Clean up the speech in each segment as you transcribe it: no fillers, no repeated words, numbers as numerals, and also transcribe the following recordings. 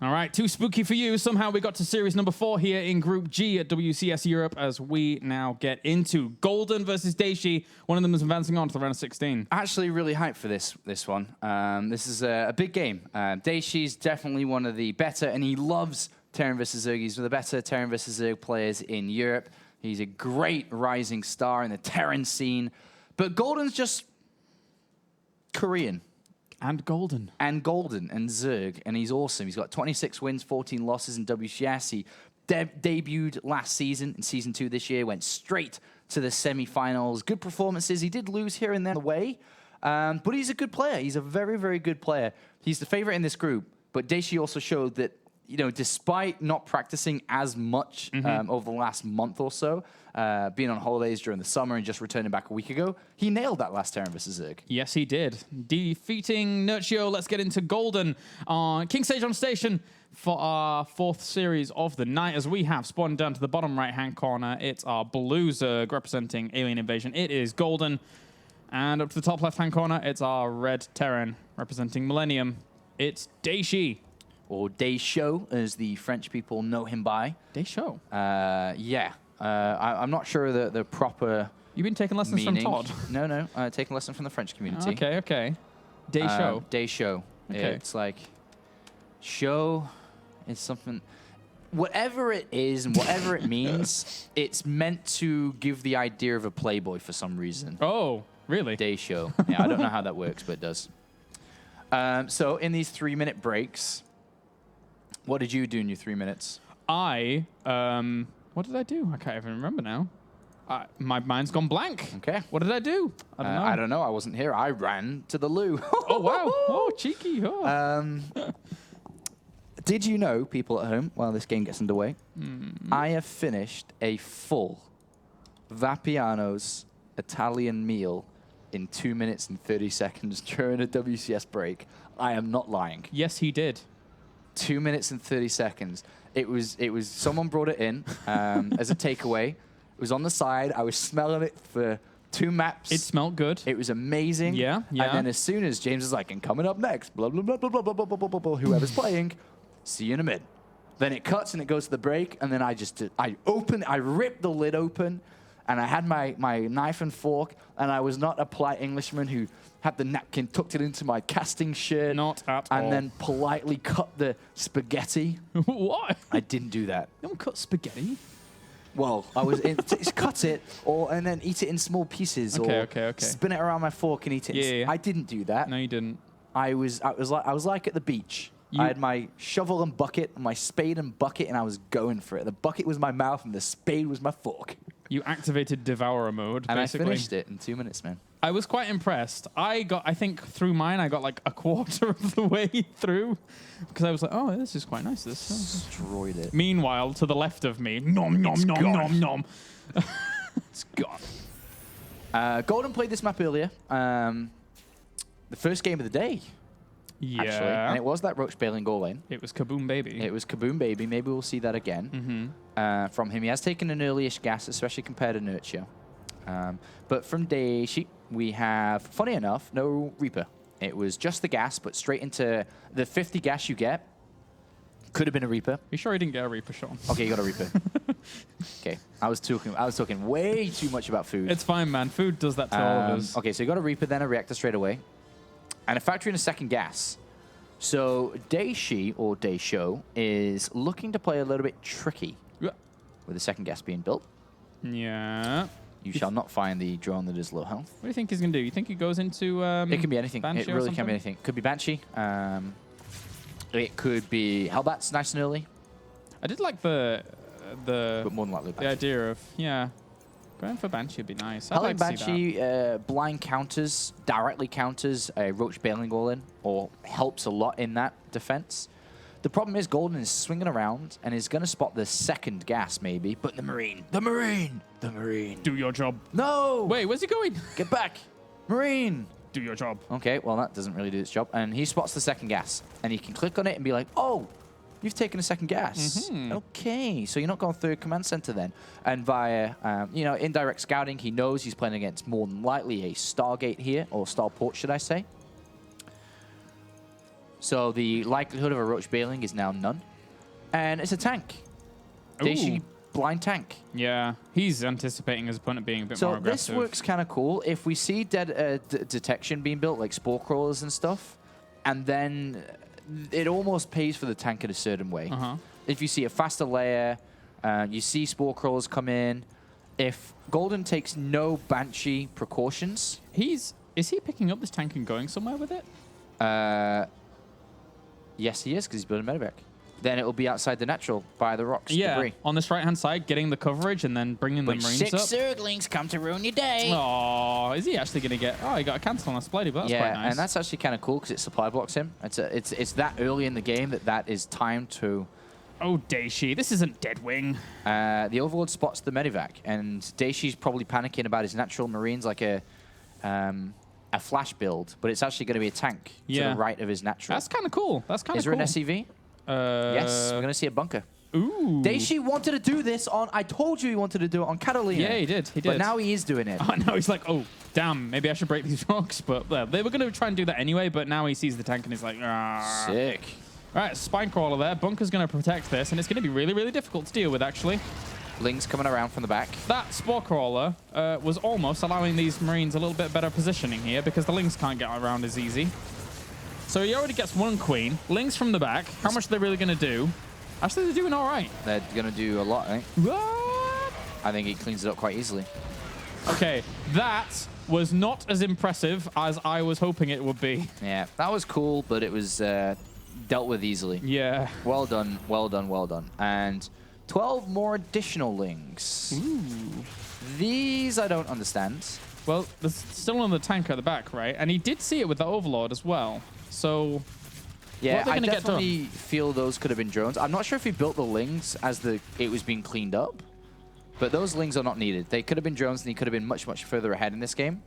All right, too spooky for you. Somehow we got to series number 4 here in Group G at WCS Europe as we now get into Golden versus Dayshi. One of them is advancing on to the round of 16. Actually, really hyped for this one. This is a big game. Dayshi's definitely one of the better, and he loves Terran vs. Zerg. He's one of the better Terran vs. Zerg players in Europe. He's a great rising star in the Terran scene. But Golden's just Korean. And Golden. And Zerg, and he's awesome. He's got 26 wins, 14 losses in WCS. He debuted last season in Season 2 this year, went straight to the semi-finals. Good performances. He did lose here and there on the way, but he's a good player. He's a very, very good player. He's the favorite in this group, but Dayshi also showed that, you know, despite not practicing as much over the last month or so, being on holidays during the summer and just returning back a week ago, he nailed that last Terran vs. Zerg. Yes, he did. Defeating Nurchio. Let's get into Golden on King Stage on Station for our 4th series of the night, as we have spawned down to the bottom right-hand corner. It's our blue Zerg representing Alien Invasion. It is Golden. And up to the top left-hand corner, it's our red Terran representing Millennium. It's Dayshi. Or Daysho, as the French people know him by. Daysho? Yeah. I'm not sure the proper You've been taking lessons meaning. from Todd? No. Taking lessons from the French community. Okay. Daysho. Daysho. Okay. It's like, show is something... Whatever it is and whatever it means, it's meant to give the idea of a playboy for some reason. Oh, really? Daysho. Yeah, I don't know how that works, but it does. So in these 3-minute breaks... What did you do in your 3 minutes? What did I do? I can't even remember now. My mind's gone blank. Okay. What did I do? I don't know. I wasn't here. I ran to the loo. Oh, wow. Oh, cheeky. Oh. Did you know, people at home, while this game gets underway, I have finished a full Vapiano's Italian meal in 2 minutes and 30 seconds during a WCS break. I am not lying. Yes, he did. 2 minutes and 30 seconds. It was someone brought it in as a takeaway. It was on the side. I was smelling it for 2 maps. It smelled good. It was amazing. Yeah. And then as soon as James was like, and coming up next, blah, blah, blah, blah, blah, blah, blah, blah, blah, blah, whoever's playing, see you in a mid. Then it cuts and it goes to the break, and then I ripped the lid open, and I had my knife and fork, and I was not a polite Englishman who had the napkin, tucked it into my casting shirt. Not at all. And then politely cut the spaghetti. What? I didn't do that. You don't cut spaghetti. Well, I was cut it, and then eat it in small pieces, Okay. spin it around my fork and eat it. Yeah. I didn't do that. No, you didn't. I was like at the beach. I had my shovel and bucket, my spade and bucket, and I was going for it. The bucket was my mouth, and the spade was my fork. You activated Devourer mode, and basically. I finished it in 2 minutes, man. I was quite impressed. I think through mine, I got like a quarter of the way through because I was like, oh, this is quite nice. This destroyed it. Meanwhile, to the left of me, nom. It's gone. Golden played this map earlier. The first game of the day. Yeah. Actually. And it was that Roach bailing goal lane. It was Kaboom Baby. It was Kaboom Baby. Maybe we'll see that again from him. He has taken an early-ish gas, especially compared to Nurture. But from Dayshi, we have, funny enough, no Reaper. It was just the gas, but straight into the 50 gas you get. Could have been a Reaper. You sure he didn't get a Reaper, Sean? Okay, you got a Reaper. Okay, I was talking way too much about food. It's fine, man. Food does that to all of us. Okay, so you got a Reaper, then a Reactor straight away. And a factory and a second gas. So Dayshi, or Daysho, is looking to play a little bit tricky with the second gas being built. Yeah. You shall not find the drone that is low health. What do you think he's going to do? You think he goes into it can be anything. Banshee it really can be anything. Could be Banshee. It could be Hellbats nice and early. I did like the but more than likely Banshee. The idea of, going for Banshee would be nice. I like Banshee blind counters, directly counters a Roach bailing goal in, or helps a lot in that defense. The problem is Golden is swinging around and is going to spot the second gas maybe, but the Marine. Do your job. No! Wait, where's he going? Get back. Marine. Do your job. Okay, well, that doesn't really do its job. And he spots the second gas. And he can click on it and be like, oh, you've taken a second gas. Okay, so you're not going third command center then. And via, indirect scouting, he knows he's playing against more than likely a Stargate here, or Starport, should I say. So the likelihood of a Roach bailing is now none. And it's a tank. Dayshi blind tank. Yeah, he's anticipating his opponent being a bit more So aggressive. this works kind of cool. If we see detection being built, like spore crawlers and stuff, and then it almost pays for the tank in a certain way. If you see a faster layer, you see spore crawlers come in. If Golden takes no Banshee precautions... Is he picking up this tank and going somewhere with it? Yes, he is, because he's building medevac. Then it will be outside the natural by the rocks debris. On this right-hand side, getting the coverage and then bringing the Marines up. 6 Zerglings come to ruin your day. Oh, is he actually going to get... Oh, he got a cancel on a splitty, but that's quite nice. And that's actually kind of cool because it supply blocks him. It's that early in the game that is timed to... Oh, Dayshi, this isn't Deadwing. The Overlord spots the medevac, and Dayshi's probably panicking about his natural Marines like a flash build, but it's actually going to be a tank to the right of his natural. That's kind of cool. That's kind of cool. Is there an SCV? Yes, we're going to see a bunker. Ooh. Dayshi wanted to do this on... I told you he wanted to do it on Catalina. Yeah, he did. He did. But now he is doing it. Oh, now he's like, oh, damn, maybe I should break these rocks. But they were going to try and do that anyway, but now he sees the tank and he's like, ah. Sick. All right, Spine Crawler there. Bunker's going to protect this, and it's going to be really, really difficult to deal with, actually. Lings coming around from the back. That Spore Crawler was almost allowing these Marines a little bit better positioning here because the Lings can't get around as easy. So he already gets one Queen. Lings from the back. How much are they really going to do? Actually, they're doing all right. They're going to do a lot, I think. What? I think he cleans it up quite easily. Okay, that was not as impressive as I was hoping it would be. Yeah, that was cool, but it was dealt with easily. Yeah. Well done, well done, well done. And 12 more additional Lings. Ooh. These I don't understand. Well, there's still another tank at the back, right? And he did see it with the Overlord as well. So... Yeah, I get done? definitely feel those could have been drones. I'm not sure if he built the Lings as it was being cleaned up, but those Lings are not needed. They could have been drones, and he could have been much, much further ahead in this game.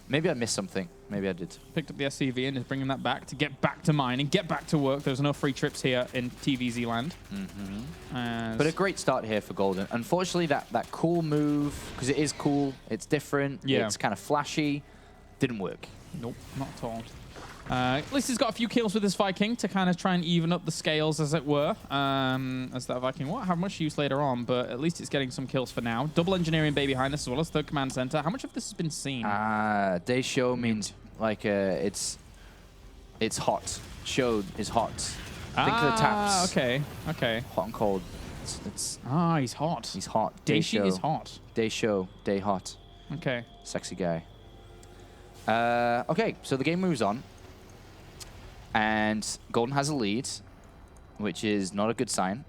Maybe I missed something. Maybe I did. Picked up the SCV and is bringing that back to get back to mining, get back to work. There's no free trips here in TvZ land. But a great start here for Golden. Unfortunately, that cool move, because it is cool, it's different, it's kind of flashy, didn't work. Nope, not at all. At least he's got a few kills with his Viking to kind of try and even up the scales, as it were. As that Viking won't have much use later on, but at least it's getting some kills for now. Double engineering bay behind this as well as third command center. How much of this has been seen? Day show means like it's hot. Showed is hot. Think of the taps. Okay, okay. Hot and cold. He's hot. He's hot. Dayshi is hot. Day show. Day hot. Okay. Sexy guy. Okay, so the game moves on. And Golden has a lead, which is not a good sign.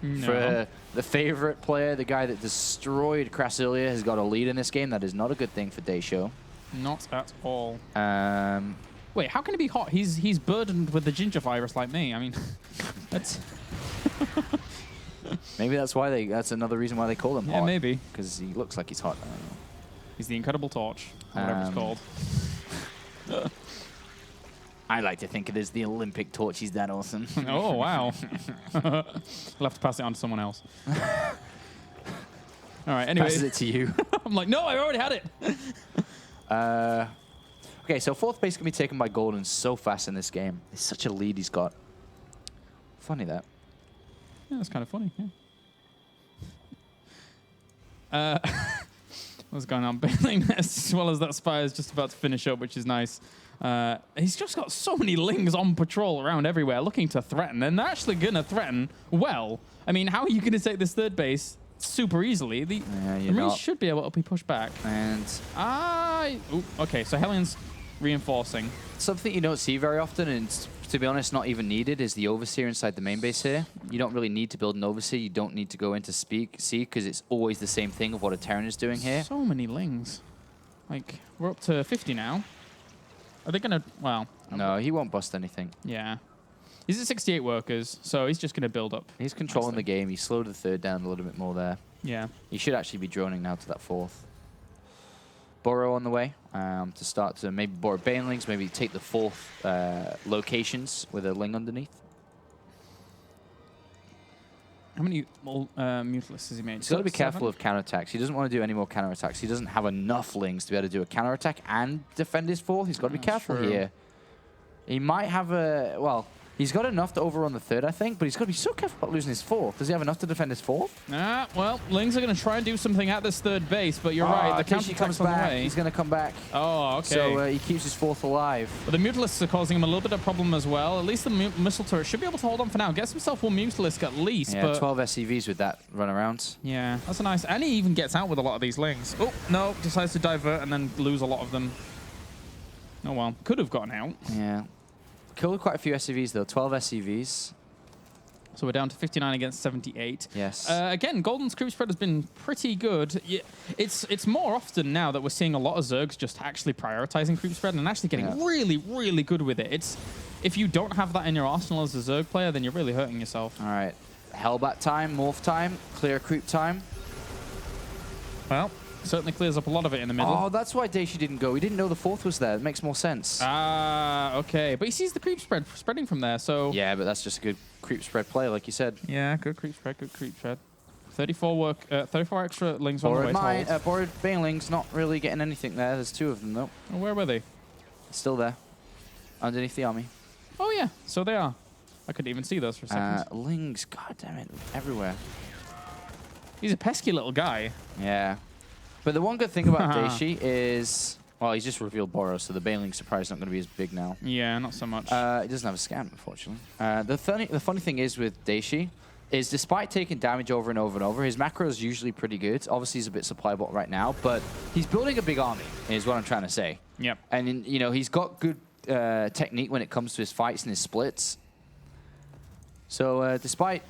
No. For the favorite player, the guy that destroyed Crass earlier, has got a lead in this game. That is not a good thing for Dayshow. Not at all. Wait, how can it be hot? He's burdened with the ginger virus like me. I mean, that's... Maybe that's why that's another reason why they call him hot. Yeah, maybe. Because he looks like he's hot. I don't know. He's the Incredible Torch, or whatever it's called. I like to think it is the Olympic torch. He's that awesome. Oh, wow. We'll have to pass it on to someone else. All right, anyway. Passes it to you. I'm like, no, I already had it. Okay, so fourth base can be taken by Golden so fast in this game. It's such a lead he's got. Funny that. Yeah, that's kind of funny, yeah. What's going on? Bailing Nest, as well as that Spire is just about to finish up, which is nice. He's just got so many Lings on patrol around everywhere looking to threaten, and they're actually going to threaten well. I mean, how are you going to take this third base super easily? The Marines should be able to be pushed back. And okay, so Helion's reinforcing. Something you don't see very often, and to be honest, not even needed, is the Overseer inside the main base here. You don't really need to build an Overseer. You don't need to go into C, because it's always the same thing of what a Terran is doing here. So many Lings. Like, we're up to 50 now. Are they going to... Well... No, he won't bust anything. Yeah. He's at 68 workers, so he's just going to build up. He's controlling the game. He slowed the third down a little bit more there. Yeah. He should actually be droning now to that fourth. Burrow on the way to start to maybe borrow Banelings, maybe take the fourth locations with a Ling underneath. How many Mutalisks has he made? He's got to be careful of counterattacks. He doesn't want to do any more counterattacks. He doesn't have enough Lings to be able to do a counterattack and defend his fourth. He's got to be careful here. He might have a... Well, he's got enough to overrun the third, I think, but he's got to be so careful about losing his fourth. Does he have enough to defend his fourth? Well, Lings are going to try and do something at this third base, but you're right. The counter comes on the way. He's going to come back. Oh, okay. So he keeps his fourth alive. But the Mutalisks are causing him a little bit of problem as well. At least the missile turret should be able to hold on for now. Gets himself one Mutalisk at least. Yeah, but 12 SCVs with that run around. Yeah, that's a nice... And he even gets out with a lot of these Lings. Oh, no. Decides to divert and then lose a lot of them. Oh, well. Could have gotten out. Yeah. Killed quite a few SCVs, though. 12 SCVs. So we're down to 59 against 78. Yes. Again, Golden's creep spread has been pretty good. Yeah, it's more often now that we're seeing a lot of Zergs just actually prioritizing creep spread and actually getting really, really good with it. It's if you don't have that in your arsenal as a Zerg player, then you're really hurting yourself. All right. Hellbat time, morph time, clear creep time. Well, certainly clears up a lot of it in the middle. Oh, that's why Dayshi didn't go. He didn't know the fourth was there. It makes more sense. Ah, okay. But he sees the creep spread spreading from there, so... Yeah, but that's just a good creep spread play, like you said. Yeah, good creep spread, good creep spread. 34 extra Lings on the way to hold. Borrowed Banelings, not really getting anything there. There's two of them, though. Oh, where were they? Still there. Underneath the army. Oh, yeah. So they are. I couldn't even see those for a second. Lings, god damn it, everywhere. He's a pesky little guy. Yeah. But the one good thing about Dayshi is... Well, he's just revealed Boros, so the Baneling surprise is not going to be as big now. Yeah, not so much. He doesn't have a scan, unfortunately. The funny thing is with Dayshi is despite taking damage over and over and over, his macro is usually pretty good. Obviously, he's a bit supply bot right now, but he's building a big army, is what I'm trying to say. Yep. And, you know, he's got good technique when it comes to his fights and his splits. So despite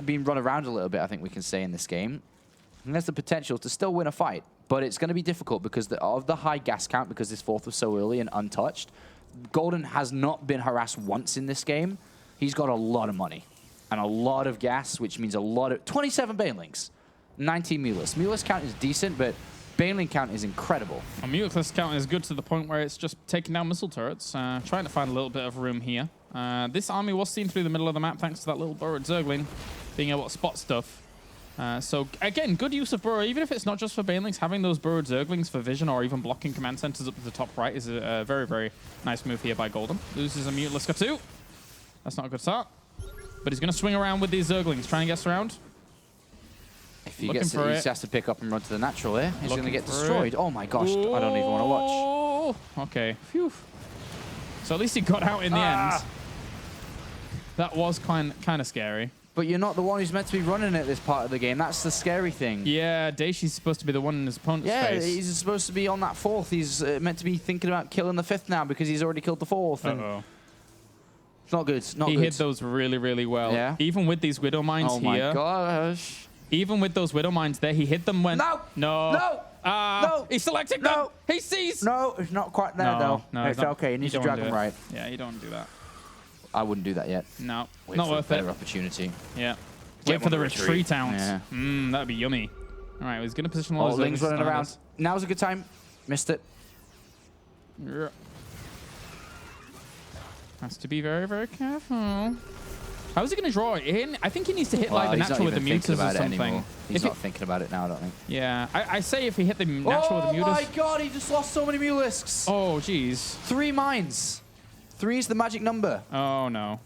being run around a little bit, I think we can say in this game, he has the potential to still win a fight. But it's going to be difficult because of the high gas count, because this fourth was so early and untouched. Golden has not been harassed once in this game. He's got a lot of money and a lot of gas, which means a lot of... 27 Banelings, 19 Mulus. Mulus count is decent, but Baneling count is incredible. A Mulus count is good to the point where it's just taking down missile turrets, trying to find a little bit of room here. This army was seen through the middle of the map thanks to that little burrowed Zergling being able to spot stuff. So, again, good use of burrow. Even if it's not just for Banelings, having those burrowed Zerglings for vision or even blocking command centers up to the top right is a very, very nice move here by Golden. Loses a Mutalisk too. That's not a good start. But he's going to swing around with these Zerglings. Try and get around. If he gets it, he just has to pick up and run to the natural here. He's going to get destroyed. Oh my gosh, I don't even want to watch. Okay. Phew. So at least he got out in the end. That was kind of scary. But you're not the one who's meant to be running at this part of the game. That's the scary thing. Yeah, Dayshi's supposed to be the one in his opponent's face. Yeah, he's supposed to be on that fourth. He's meant to be thinking about killing the fifth now because he's already killed the fourth. Uh-oh. It's not good. Not he good. hit those really, really well. Yeah. Even with these Widow Mines here. Oh my gosh. Even with those Widow Mines there, he hit them when... No! No! No! No! He's selecting them! He sees! No, it's not quite there, though. No, it's okay. You need to drag them right. Yeah, you don't want to do that. I wouldn't do that yet. No. Wait not for worth a better it. opportunity. Yeah. Wait for the retreat out. Yeah. That'd be yummy. All right, he's going to position all his Lings running around. Now's a good time. Missed it. Yeah. Has to be very, very careful. How's he going to draw it in? I think he needs to hit like the natural with the mutas or something. He's not thinking about it now, I don't think. Yeah, I say if he hit the natural with the mutas. Oh my god, he just lost so many Mulisks. Oh, jeez. 3 mines. 3 is the magic number. Oh, no.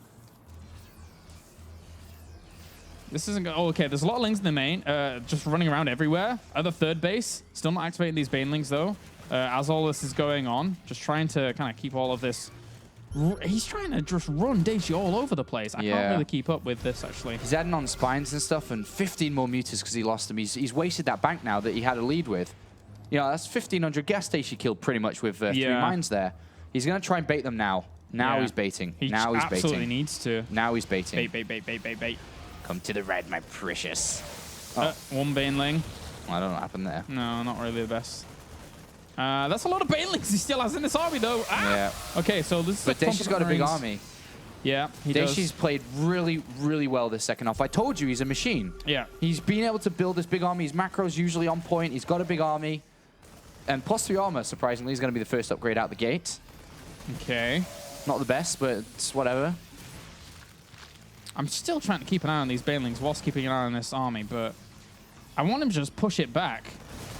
This isn't good. Oh, okay, there's a lot of Lings in the main, just running around everywhere. At the third base, still not activating these Banelings, though. As all this is going on, just trying to kind of keep all of this... He's trying to just run Dayshi all over the place. I can't really keep up with this, actually. He's adding on spines and stuff, and 15 more mutas because he lost them. He's wasted that bank now that he had a lead with. You know, that's 1,500 gas Dayshi killed pretty much with 3 mines there. He's going to try and bait them now. Now he's baiting. Now he's baiting. He absolutely needs to. Now he's baiting. Bait. Come to the red, my precious. One Baneling. I don't know what happened there. No, not really the best. That's a lot of Banelings he still has in this army, though. Yeah. Okay, so this is... But Dayshi's got a big army. Yeah, he does. Dayshi's played really, really well this second half. I told you he's a machine. Yeah. He's been able to build this big army. His macro's usually on point. He's got a big army. And +3 armor, surprisingly, is going to be the first upgrade out the gate. Okay. Not the best, but it's whatever. I'm still trying to keep an eye on these Banelings whilst keeping an eye on this army, but I want him to just push it back.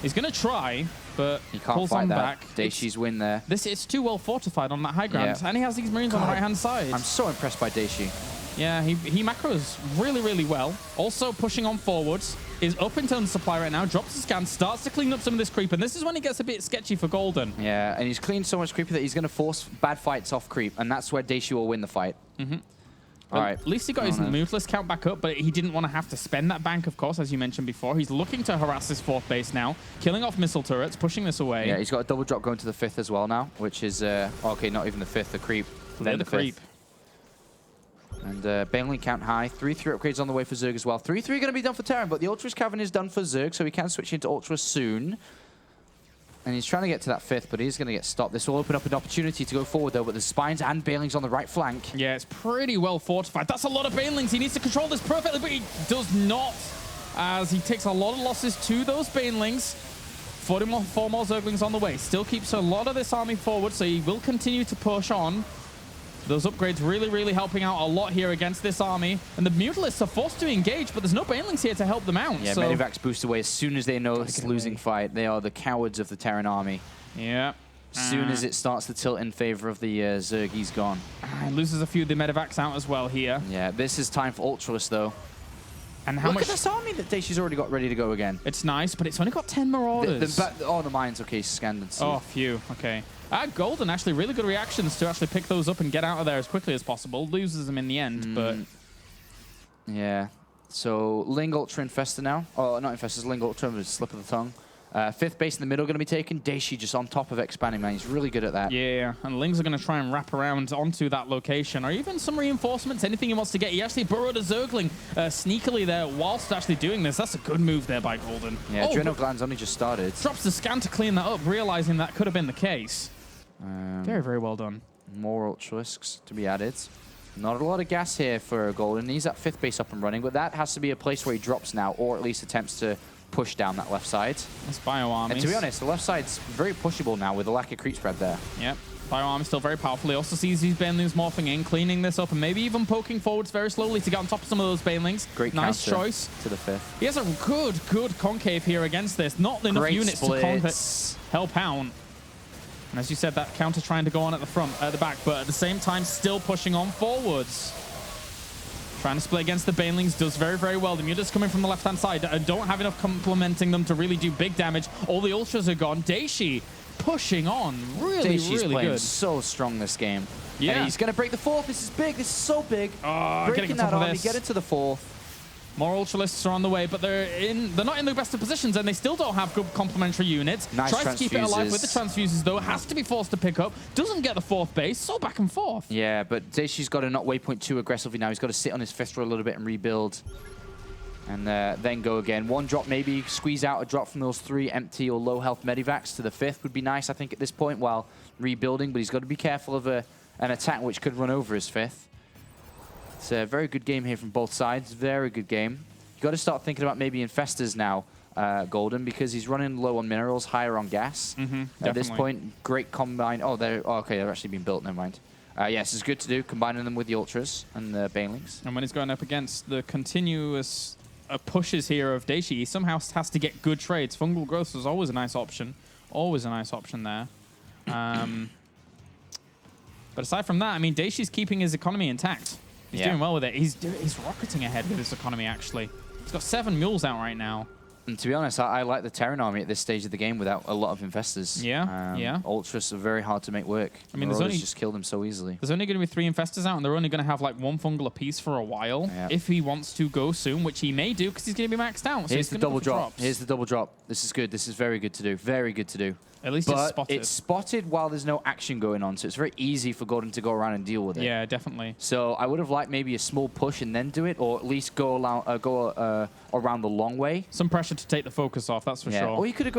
He's going to try. but He can't pulls fight on that. back. Daishi's win there. It's too well fortified on that high ground, Yeah. and he has these Marines on the right-hand side. I'm so impressed by Dayshi. Yeah, he macros really, really well. Also pushing on forwards. Is up in terms of supply right now. Drops the scan, starts to clean up some of this creep, and this is when he gets a bit sketchy for Golden. Yeah, and he's cleaned so much creep that he's going to force bad fights off creep, and that's where Dayshi will win the fight. All right. At least he got his moveless count back up, but he didn't want to have to spend that bank, of course, as you mentioned before. He's looking to harass this fourth base now, killing off missile turrets, pushing this away. Yeah, he's got a double drop going to the fifth as well now, which is, okay, not even the fifth, the creep. Then the creep. fifth. And Baneling count high. 3-3 upgrades on the way for Zerg as well. 3-3 going to be done for Terran, but the Ultras Cavern is done for Zerg, so he can switch into Ultra soon. And he's trying to get to that fifth, but he's going to get stopped. This will open up an opportunity to go forward, though, but there's Spines and Banelings on the right flank. Yeah, it's pretty well fortified. That's a lot of Banelings. He needs to control this perfectly, but he does not, as he takes a lot of losses to those Banelings. 4 more Zerglings on the way. Still keeps a lot of this army forward, so he will continue to push on. Those upgrades really, really helping out a lot here against this army. And the Mutalisks are forced to engage, but there's no Banelings here to help them out. Yeah, so Medivacs boost away as soon as they know it's a losing fight. They are the cowards of the Terran army. Yeah. As soon as it starts to tilt in favor of the Zerg, he's gone. He loses a few of the Medivacs out as well here. Yeah, this is time for Ultralisk, though. And how Look much? at this army that Daishi's already got ready to go again. It's nice, but it's only got 10 Marauders. The mines, okay, scanned and Oh, phew. Okay. Golden, actually, really good reactions to actually pick those up and get out of there as quickly as possible. Loses them in the end, but... Yeah. So, Ling Ultra Infestor now. Oh, not Infestor, Ling Ultra with a slip of the tongue. Fifth base in the middle going to be taken. Dayshi just on top of expanding, man. He's really good at that. Yeah, and Lings are going to try and wrap around onto that location, or even some reinforcements, anything he wants to get. He actually burrowed a Zergling sneakily there whilst actually doing this. That's a good move there by Golden. Yeah, Adrenal Gland's only just started. Drops the scan to clean that up, realizing that could have been the case. Very, very well done. More Ultralisks to be added. Not a lot of gas here for Golden. He's at fifth base up and running, but that has to be a place where he drops now, or at least attempts to push down that left side. That's Bio Armies. And to be honest, the left side's very pushable now with the lack of creep spread there. Yep. Bio Armies still very powerful. He also sees these Banelings morphing in, cleaning this up, and maybe even poking forwards very slowly to get on top of some of those Banelings. Great nice choice. To the fifth. He has a good concave here against this. Not enough Great units splits. to help out. And as you said, that counter trying to go on at the front, at the back, but at the same time, still pushing on forwards. Trying to split against the Banelings does very, very well. The Mutas coming from the left-hand side don't have enough complementing them to really do big damage. All the Ultras are gone. Dayshi pushing on. Really, Daishi's really playing good. so strong this game. Yeah. And he's going to break the fourth. This is big. This is so big. Breaking that on. He get it to the fourth. More Ultralisks are on the way, but they're not in the best of positions, and they still don't have good complementary units. Nice Tries to keep it alive transfuses. with the transfuses, though. Has to be forced to pick up. Doesn't get the fourth base. So back and forth. Yeah, but Daishi's got to not waypoint too aggressively now. He's got to sit on his fifth for a little bit and rebuild. And then go again. One drop, maybe squeeze out a drop from those 3 empty or low health Medivacs to the fifth would be nice, I think, at this point while rebuilding. But he's got to be careful of an attack which could run over his fifth. It's a very good game here from both sides. Very good game. You've got to start thinking about maybe Infestors now, Golden, because he's running low on minerals, higher on gas. At this point, great combine. Oh, okay, they're actually being built, never mind. Yes, it's good to do, combining them with the Ultras and the Banelings. And when he's going up against the continuous pushes here of Dayshi, he somehow has to get good trades. Fungal growth is always a nice option. Always a nice option there. But aside from that, I mean, Daishi's keeping his economy intact. He's doing well with it. He's rocketing ahead with his economy, actually. He's got 7 mules out right now. And to be honest, I like the Terran army at this stage of the game without a lot of Infestors. Yeah. Ultras are very hard to make work. I mean, Marauders just kill them so easily. There's only going to be 3 Infestors out, and they're only going to have like 1 fungal apiece for a while. Yeah. If he wants to go soon, which he may do, because he's going to be maxed out. So Here's the double drop. Here's the double drop. This is good. This is very good to do. Very good to do. At least but it's spotted. It's spotted while there's no action going on, so it's very easy for Golden to go around and deal with it. Yeah, definitely. So I would have liked maybe a small push and then do it, or at least go around the long way. Some pressure to take the focus off, that's for sure. Or you can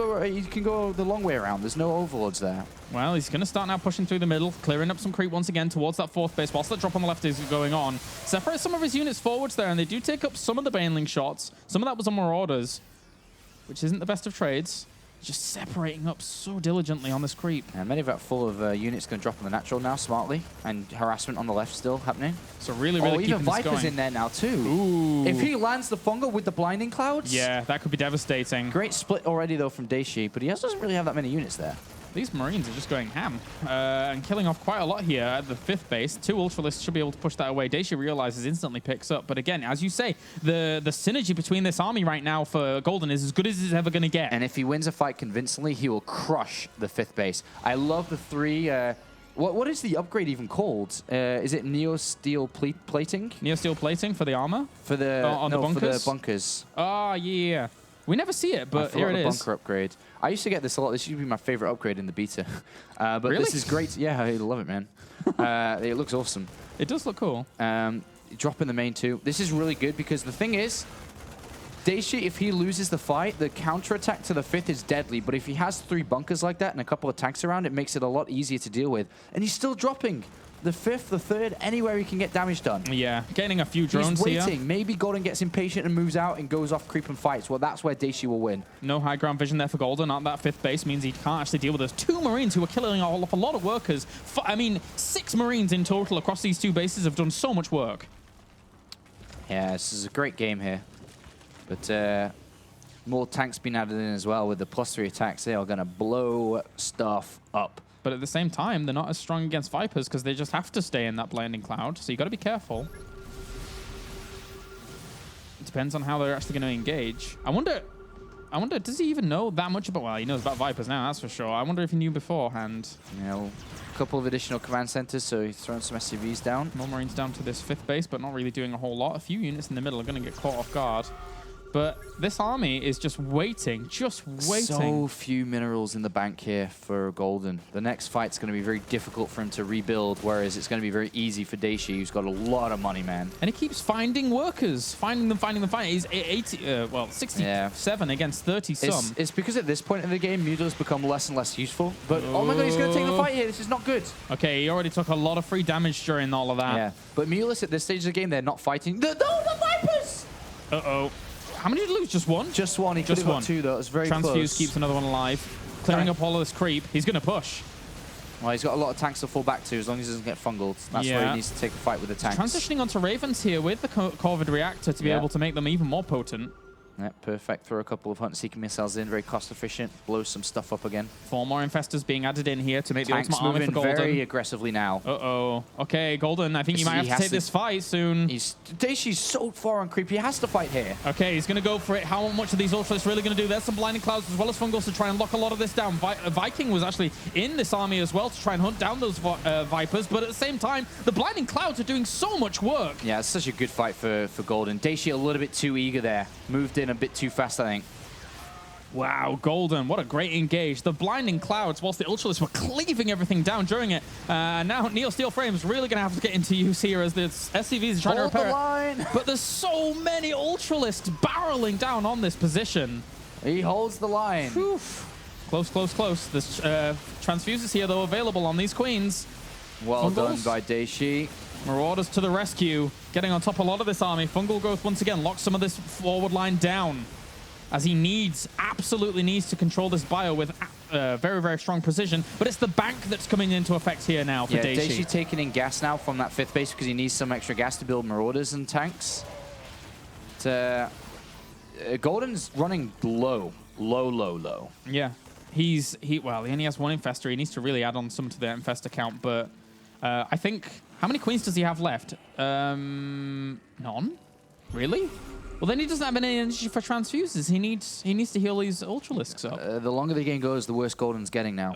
go the long way around. There's no overlords there. Well, he's going to start now pushing through the middle, clearing up some creep once again towards that 4th base, whilst that drop on the left is going on. Separates some of his units forwards there, and they do take up some of the Baneling shots. Some of that was on Marauders, which isn't the best of trades. just separating up so diligently on this creep. And many of that full of units going to drop on the natural now smartly, and harassment on the left still happening. So really keeping even this Viper's going. in there now too. Ooh. If he lands the fungal with the blinding clouds, Yeah, that could be devastating. great split already though from Dayshi, but he doesn't really have that many units there. These Marines are just going ham and killing off quite a lot here at the 5th base. 2 Ultralists should be able to push that away. Dayshi realizes, instantly picks up. But again, as you say, the synergy between this army right now for Golden is as good as it's ever going to get. And if he wins a fight convincingly, he will crush the 5th base. I love the 3... what is the upgrade even called? Is it Neo Steel Plating? Neo Steel Plating for the armor? For the, on the bunkers? For the bunkers. Oh, yeah. We never see it, but here it is. Bunker upgrade. I used to get this a lot. This used to be my favorite upgrade in the beta. But Really? this is great. Yeah, I love it, man. It looks awesome. It does look cool. Dropping the main 2. This is really good because the thing is, Dayshi, if he loses the fight, the counterattack to the 5th is deadly. But if he has 3 bunkers like that and a couple of tanks around, it makes it a lot easier to deal with. And he's still dropping the 5th, the 3rd, anywhere he can get damage done. Yeah, gaining a few drones He's waiting. here. Maybe Golden gets impatient and moves out and goes off creep and fights. Well, that's where Dayshi will win. No high ground vision there for Golden. On that 5th base means he can't actually deal with those 2 Marines who are killing off a lot of workers. I mean, 6 Marines in total across these 2 bases have done so much work. Yeah, this is a great game here. But more tanks being added in as well with the +3 attacks. They are going to blow stuff up. But at the same time, they're not as strong against Vipers because they just have to stay in that blinding cloud. So you got to be careful. It depends on how they're actually going to engage. I wonder, does he even know that much about... Well, he knows about Vipers now, that's for sure. I wonder if he knew beforehand. You know, a couple of additional command centers, so he's throwing some SCVs down. More Marines down to this 5th base, but not really doing a whole lot. A few units in the middle are going to get caught off guard. But this army is just waiting, So few minerals in the bank here for Golden. The next fight's going to be very difficult for him to rebuild, whereas it's going to be very easy for Dayshi, who's got a lot of money, man. And he keeps finding workers, finding them. He's 67 against 30-some. It's because at this point in the game, Mutila's become less and less useful. But, oh my god, he's going to take the fight here. This is not good. Okay, he already took a lot of free damage during all of that. Yeah, but Mutila's at this stage of the game, they're not fighting. No, the Vipers! Uh-oh. How many did he lose? Just one? Just one. He could have got 2, though. It was very Transfuse close. keeps another one alive. Clearing up all of this creep. He's going to push. Well, he's got a lot of tanks to fall back to as long as he doesn't get fungled. That's where he needs to take the fight with the tanks. Transitioning onto Ravens here with the Corvid reactor to be able to make them even more potent. Yeah, perfect. Throw a couple of hunt-seeking missiles in, very cost-efficient. Blow some stuff up again. 4 more infestors being added in here to make Tanks the ultimate army for Golden. very aggressively now. Uh-oh. Okay, Golden, I think you might have to take this fight soon. Dayshi's so far on creep, he has to fight here. Okay, he's going to go for it. How much are these Ultralists really going to do? There's some blinding clouds as well as fungals to try and lock a lot of this down. Viking was actually in this army as well to try and hunt down those Vipers, but at the same time, the blinding clouds are doing so much work. Yeah, it's such a good fight for Golden. Dayshi a little bit too eager there. Moved in a bit too fast, I think. Wow, Golden, what a great engage. The blinding clouds, whilst the Ultralists were cleaving everything down during it. Now Neo Steel Frame's really going to have to get into use here as the SCVs are trying to repair the line. But there's so many Ultralists barreling down on this position. He holds the line. Whew. Close, close, close. There's transfuses here, though, available on these queens. Well Fungals done by Dayshi. Marauders to the rescue, getting on top of a lot of this army. Fungal Growth once again locks some of this forward line down, as he absolutely needs to control this bio with very, very strong precision. But it's the bank that's coming into effect here now for Dayshi. Dayshi taking in gas now from that 5th base because he needs some extra gas to build Marauders and tanks. Golden's running low. Yeah, he only has 1 infestor. He needs to really add on some to the infestor count, but I think... How many queens does he have left? None? Really? Well, then he doesn't have any energy for transfuses. He needs to heal these Ultralisks up. The longer the game goes, the worse Golden's getting now.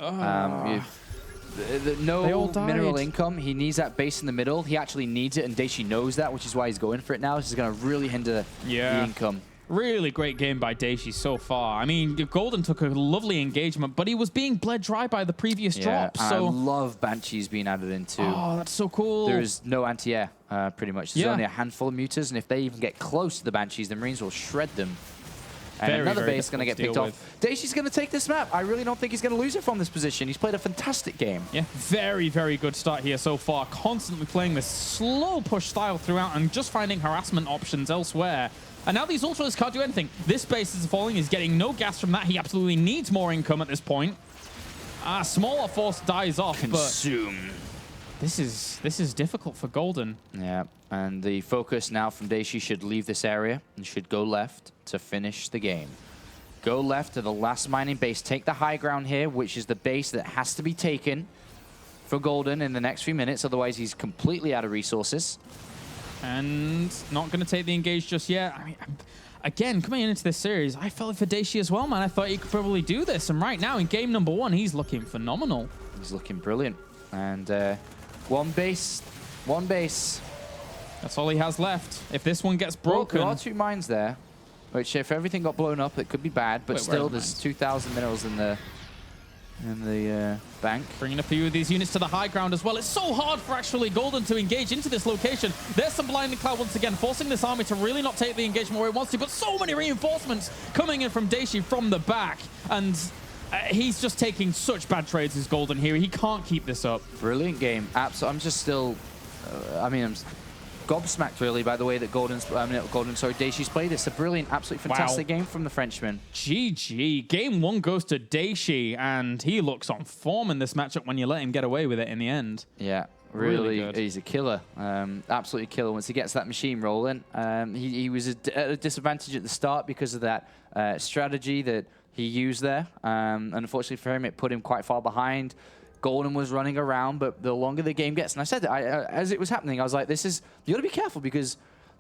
No mineral income. He needs that base in the middle. He actually needs it, and Dayshi knows that, which is why he's going for it now. This is going to really hinder the income. Really great game by Dayshi so far. I mean, Golden took a lovely engagement, but he was being bled dry by the previous drop. So I love Banshees being added in too. Oh, that's so cool. There is no anti-air, pretty much. There's only a handful of mutas, and if they even get close to the Banshees, the Marines will shred them. And another very base going to get difficult picked to off. Daishi's going to take this map. I really don't think he's going to lose it from this position. He's played a fantastic game. Yeah, very, very good start here so far. Constantly playing this slow push style throughout and just finding harassment options elsewhere. And now these ultras can't do anything. This base is falling. He's getting no gas from that. He absolutely needs more income at this point. Smaller force dies off. Consume. But this is difficult for Golden. Yeah, and the focus now from Dayshi should leave this area and should go left to finish the game. Go left to the last mining base. Take the high ground here, which is the base that has to be taken for Golden in the next few minutes. Otherwise, he's completely out of resources. And not going to take the engage just yet. I mean, again, coming into this series, I felt it for Dayshi as well, man. I thought he could probably do this. And right now, in game number 1, he's looking phenomenal. He's looking brilliant. And one base. That's all he has left. If this one gets broken... Well, there are 2 mines there, which if everything got blown up, it could be bad. But still, there's 2,000 minerals in the bank. Bringing a few of these units to the high ground as well. It's so hard for actually Golden to engage into this location. There's some blinding cloud once again, forcing this army to really not take the engagement where it wants to. But so many reinforcements coming in from Dayshi from the back. And he's just taking such bad trades as Golden here. He can't keep this up. Brilliant game. I'm just still... I'm gobsmacked, really, by the way that Dayshi's played. It's a brilliant, absolutely fantastic game from the Frenchman. GG. Game 1 goes to Dayshi, and he looks on form in this matchup when you let him get away with it in the end. Yeah, really he's a killer. Absolutely killer. Once he gets that machine rolling, he was at a disadvantage at the start because of that strategy that he used there. And unfortunately for him, it put him quite far behind. Golden was running around, but the longer the game gets, and I said that as it was happening, I was like, you got to be careful because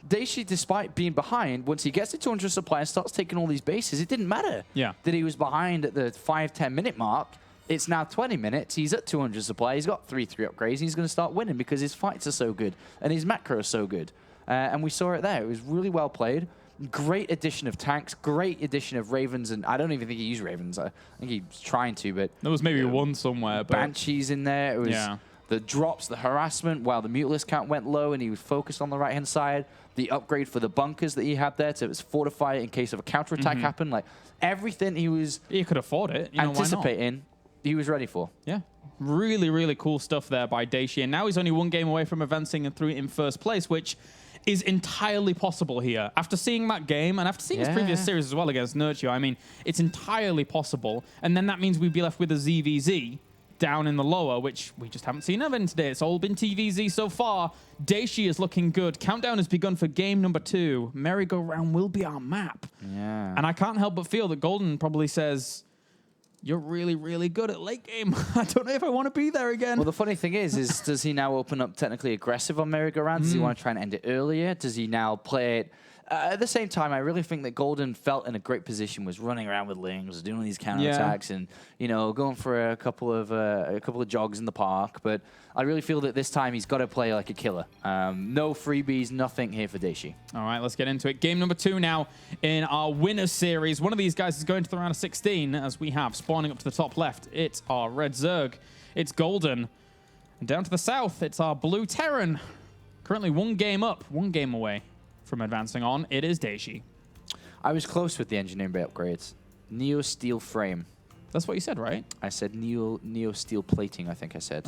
Dayshi, despite being behind, once he gets to 200 supply and starts taking all these bases, it didn't matter that he was behind at the 5-10 minute mark. It's now 20 minutes. He's at 200 supply. He's got 3-3 upgrades. And he's going to start winning because his fights are so good and his macro is so good. And we saw it there. It was really well played. Great addition of tanks, great addition of Ravens, and I don't even think he used Ravens. I think he was trying to, but... There was maybe one somewhere, but... Banshees in there. It was the drops, the harassment, while the Mutalist count went low and he was focused on the right-hand side. The upgrade for the bunkers that he had there to fortify it in case of a counterattack happened. Like, everything he was... He could afford it. Anticipating, he was ready for. Yeah. Really, really cool stuff there by Dayshi. And now he's only 1 game away from advancing and through in first place, which... is entirely possible here. After seeing that game, and after seeing his previous series as well against Nurture, I mean, it's entirely possible. And then that means we'd be left with a ZVZ down in the lower, which we just haven't seen of in today. It's all been TvZ so far. Dayshi is looking good. Countdown has begun for game number 2. Merry-go-round will be our map. Yeah. And I can't help but feel that Golden probably says... You're really, really good at late game. I don't know if I want to be there again. Well, the funny thing is does he now open up technically aggressive on merry-go-round? Does he want to try and end it earlier? Does he now play it? At the same time, I really think that Golden felt in a great position, was running around with Lings, doing these counterattacks, and going for a couple of jogs in the park. But I really feel that this time he's got to play like a killer. No freebies, nothing here for Dayshi. All right, let's get into it. Game number 2 now in our winners series. One of these guys is going to the round of 16, as we have spawning up to the top left. It's our red Zerg. It's Golden. And down to the south, it's our blue Terran. Currently 1 game up, 1 game away from advancing on. It is Dayshi. I was close with the engineering bay upgrades. Neo steel frame. That's what you said, right? I said neo steel plating, I think I said.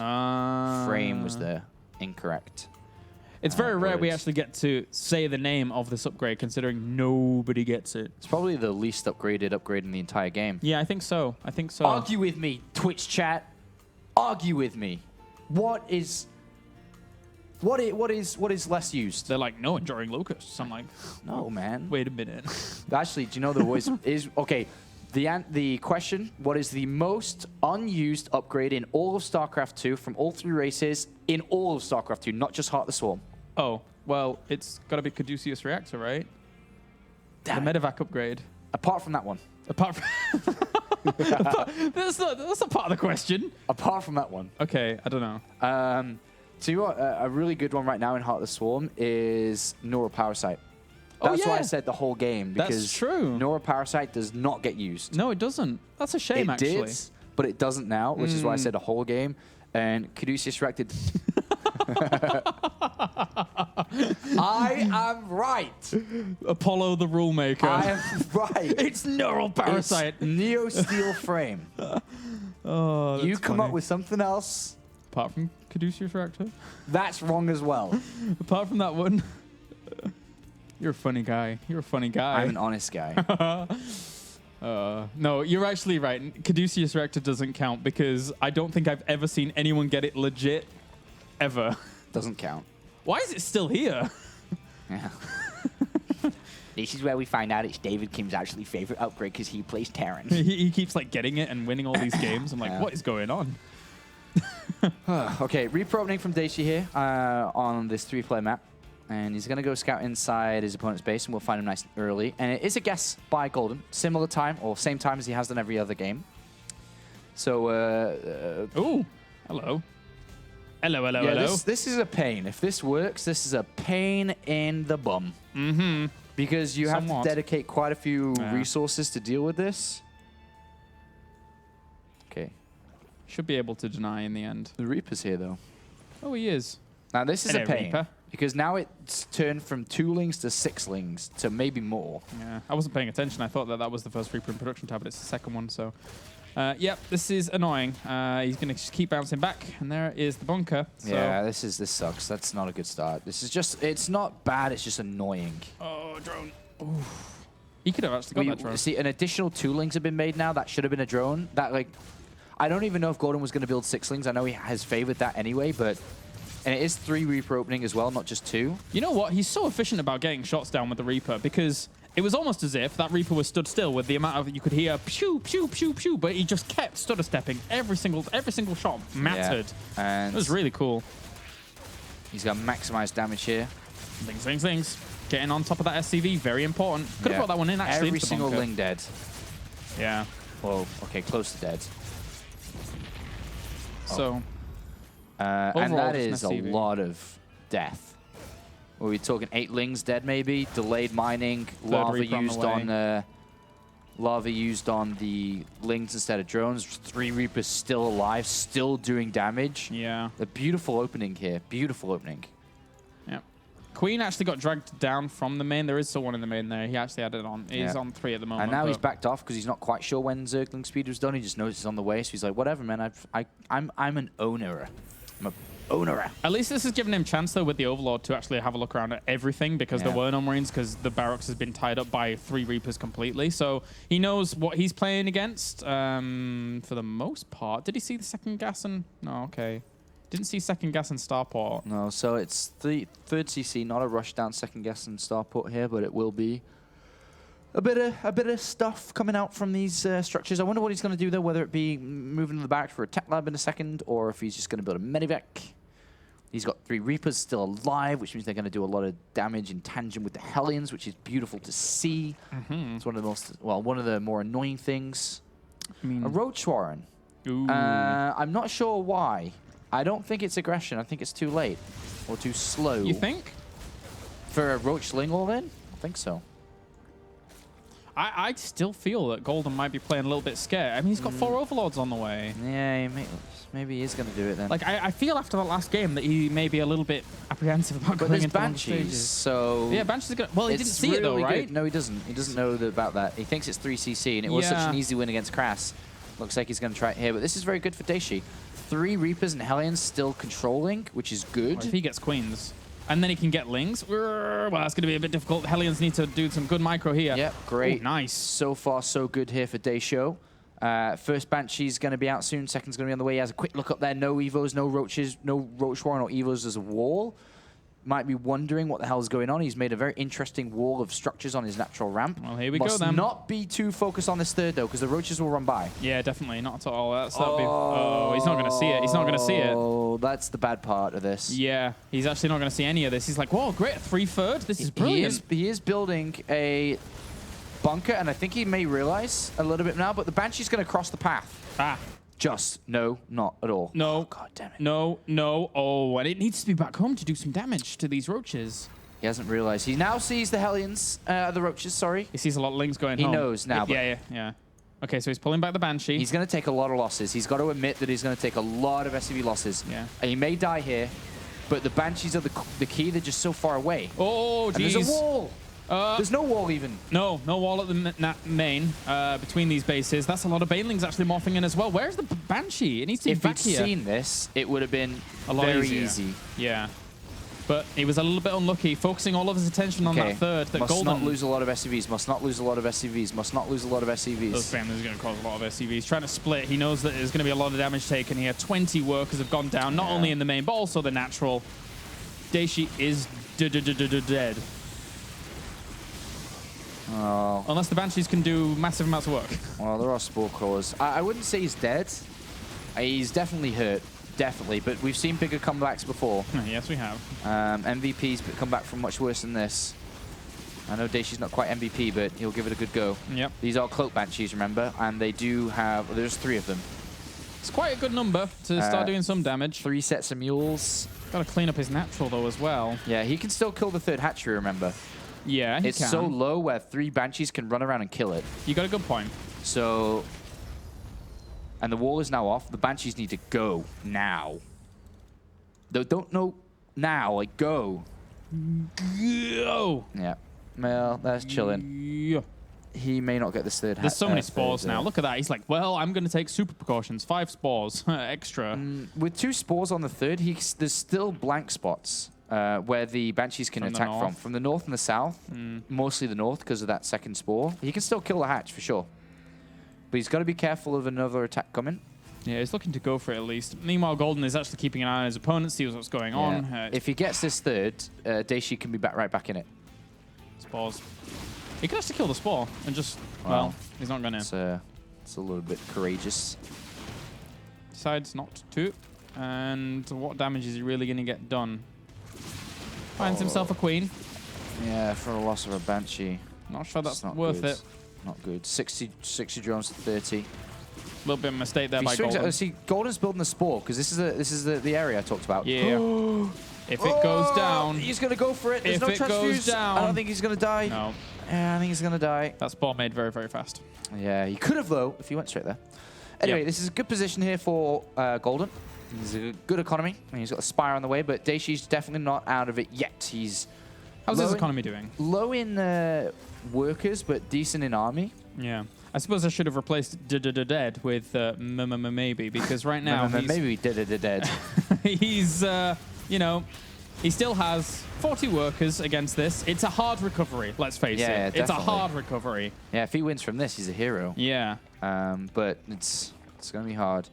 Frame was the incorrect. It's very rare we actually get to say the name of this upgrade, considering nobody gets it. It's probably the least upgraded upgrade in the entire game. Yeah, I think so. I think so. Argue with me, Twitch chat. Argue with me. What is less used? They're like, no, enduring locusts. I'm like, no, man. Wait a minute. Actually, do you know there was okay? The question: what is the most unused upgrade in all of StarCraft 2 from all 3 races in all of StarCraft 2, not just Heart of the Swarm? Oh, well, it's got to be Caduceus Reactor, right? The medevac upgrade. Apart from that one. Apart from... that's not part of the question. Apart from that one. Okay, I don't know. So you know what, a really good one right now in Heart of the Swarm is Nora Parasite. That's why I said the whole game, because that's true. Nora Parasite does not get used. No, it doesn't. That's a shame, actually. It did, but it doesn't now, which is why I said a whole game. And Caduceus Reactor... I am right. Apollo the rule maker. I am right. It's neural parasite. It's Neo Steel Frame. Oh, You that's come funny. up with something else, Apart from Caduceus Reactor? that's wrong as well. Apart from that one. You're a funny guy. You're a funny guy. I'm an honest guy. No, you're actually right. Caduceus Reactor doesn't count because I don't think I've ever seen anyone get it legit ever. Doesn't count. Why is it still here? Yeah. This is where we find out it's David Kim's actually favorite upgrade because he plays Terran. he keeps like getting it and winning all these games. I'm like, Yeah. what is going on? Okay, Reaper opening from Dayshi here on this 3-player map. And he's going to go scout inside his opponent's base, and we'll find him nice and early. And it is a guess by Golden. Similar time, or same time as he has done every other game. So, Ooh, hello. Hello, hello, yeah, hello. this is a pain. If this works, this is a pain in the bum. Mm-hmm. Because you have Somewhat. to dedicate quite a few Yeah. resources to deal with this. Okay. Should be able to deny in the end. The Reaper's here, though. Oh, he is. Now, this is Hello, a pain. Reaper. Because now it's turned from 2 lings to 6 lings to maybe more. Yeah, I wasn't paying attention. I thought that was the first Reaper in production tab, but it's the second one. So, yep, this is annoying. He's going to just keep bouncing back, and there is the bunker. So. Yeah, this sucks. That's not a good start. This is just, it's not bad, it's just annoying. Oh, drone. Oof. He could have actually got that drone. See, an additional 2 lings have been made now. That should have been a drone. That, like, I don't even know if Gordon was going to build 6 lings. I know he has favored that anyway, but... And it is 3 Reaper opening as well, not just 2. You know what? He's so efficient about getting shots down with the Reaper because it was almost as if that Reaper was stood still with the amount of you could hear pew pew pew pew, but he just kept stutter stepping every single shot mattered. Yeah. And it was really cool. he's got maximized damage here. Zings, zings, zings. Getting on top of that SCV, very important. Could have brought that one in actually. Every into the single bunker. ling dead. Yeah. Whoa, okay, close to dead. So. And Overall, that just is a an SCV. lot of death. Are we talking 8 lings dead maybe? Delayed mining, lava Reaper on the used on the lings instead of drones. 3 Reapers still alive, still doing damage. Yeah. A beautiful opening here. Beautiful opening. Yeah. Queen actually got dragged down from the main. There is still one in the main there. He actually had it on. He's Yeah. on 3 at the moment. And now he's but- backed off because he's not quite sure when Zergling speed was done. He just knows it's on the way, so he's like, whatever, man. I'm an owner. I'm a owner. At least this has given him chance, though, with the Overlord to actually have a look around at everything because there Yeah. were no Marines because the barracks has been tied up by 3 Reapers completely. So he knows what he's playing against for the most part. Did he see the second gas and... No, okay. Didn't see second gas and Starport. No, so it's the 3rd CC, not a rush down second guess and starport here, but it will be a bit of stuff coming out from these structures. I wonder what he's going to do, though, whether it be moving to the barracks for a tech lab in a second, or if he's just going to build a medivac. He's got 3 Reapers still alive, which means they're going to do a lot of damage in tangent with the Hellions, which is beautiful to see. It's one of the most, well, one of the more annoying things. I mean, A Roach Warren. ooh. I'm not sure why. I don't think it's aggression. I think it's too late or too slow. You think? For a Roach Ling all in? I think so. I still feel that Golden might be playing a little bit scared. I mean, he's got 4 Overlords on the way. Yeah, maybe he is going to do it then. Like, I feel after that last game that he may be a little bit apprehensive about but going there's into longer Banshees, stages. so... Yeah, Banshees is going to... Well, he didn't see it, though, really right? good. No, he doesn't. He doesn't know about that. He thinks it's 3cc, and it was such Yeah. an easy win against Crass. Looks like he's going to try it here, but this is very good for Dayshi. 3 Reapers and Hellions still controlling, which is good. Well, if he gets Queens, and then he can get Lings, well, that's going to be a bit difficult. Hellions need to do some good micro here. Yep, great. Ooh, nice. So far, so good here for Dayshow. First Banshee's going to be out soon. Second's going to be on the way. He has a quick look up there. No Evos, no Roaches, no Roach Warren or Evos. There's a wall. Might be wondering what the hell is going on. He's made a very interesting wall of structures on his natural ramp. Well, here we go Must then. not be too focused on this 3rd, though, because the Roaches will run by. Yeah, definitely. Not at all. Oh, he's not going to see it. He's not going to see it. Oh, that's the bad part of this. Yeah, he's actually not going to see any of this. He's like, whoa, great, 3/3. This is brilliant. He is building a bunker, and I think he may realize a little bit now, but the Banshee's going to cross the path. Ah, No, not at all. no. Oh, God damn it. No. Oh, and it needs to be back home to do some damage to these Roaches. He hasn't realized. He now sees the Hellions, the Roaches, sorry. He sees a lot of Lings going He home. knows now, but- Yeah. Okay, so he's pulling back the Banshee. He's going to take a lot of losses. He's got to admit that he's going to take a lot of SCV losses. Yeah. And he may die here. but the Banshees are the key. They're just so far away. Oh, and jeez. there's a wall. There's no wall even. No wall at the main between these bases. That's a lot of Banelings actually morphing in as well. Where's the Banshee? It needs to be back here. If you'd seen this, it would have been a lot very easier. easy. Yeah. But he was a little bit unlucky, focusing all of his attention on that third. That Must not lose a lot of SCVs. Must not lose a lot of SCVs. Must not lose a lot of SCVs. Those families are going to cause a lot of SCVs. He's trying to split. He knows that there's going to be a lot of damage taken here. 20 workers have gone down, not only in the main, but also the natural. Dayshi is dead. Oh. Unless the Banshees can do massive amounts of work. Well, there are Spore Crawlers. I wouldn't say he's dead. He's definitely hurt. Definitely, but we've seen bigger comebacks before. Yes, we have. MVP's come back from much worse than this. I know Dayshi's not quite MVP, but he'll give it a good go. Yep. These are Cloak Banshees, remember? And they do have... There's 3 of them. It's quite a good number to start doing some damage. 3 sets of mules. Got to clean up his natural, though, as well. Yeah, he can still kill the 3rd hatchery, remember? Yeah, he It's can. so low where 3 Banshees can run around and kill it. You got a good point. So... And the wall is now off. The Banshees need to go now. They don't know now, like go. Go! Yeah. Well, that's chilling. Yeah. He may not get this 3rd. There's so many spores now. Look at that. He's like, well, I'm going to take super precautions. 5 spores extra. With 2 spores on the 3rd, there's still blank spots where the Banshees can attack from. From the north and the south, mostly the north because of that 2nd spore. He can still kill the hatch for sure. But he's got to be careful of another attack coming. Yeah, he's looking to go for it at least. Meanwhile, Golden is actually keeping an eye on his opponent, sees what's going on. If he gets this 3rd, Dayshi can be right back in it. Spores. He could actually kill the spore and just, well, he's not going to. It's a little bit courageous. Decides not to. And what damage is he really going to get done? Finds himself a queen. Yeah, for a loss of a Banshee. Not sure that's not worth good. it. Not good. 60 drones to 30. A little bit of a mistake there by Golden. See, Golden's building the spore because this is the area I talked about. Yeah. If it goes down, he's gonna go for it. There's if no it goes down, I don't think he's gonna die. No. Yeah, I think he's gonna die. That spore made very, very fast. Yeah, he could have though if he went straight there. Anyway, this is a good position here for Golden. He's a good economy. I mean, he's got a Spire on the way, but Dayshi's definitely not out of it yet. He's how's his economy doing? Low in workers, but decent in army. Yeah. I suppose I should have replaced dead with maybe, because right now maybe we did it dead. he's, you know, he still has 40 workers against this. It's a hard recovery, let's face it. Yeah, it's a hard recovery. Yeah, if he wins from this, he's a hero. Yeah. But it's going to be hard.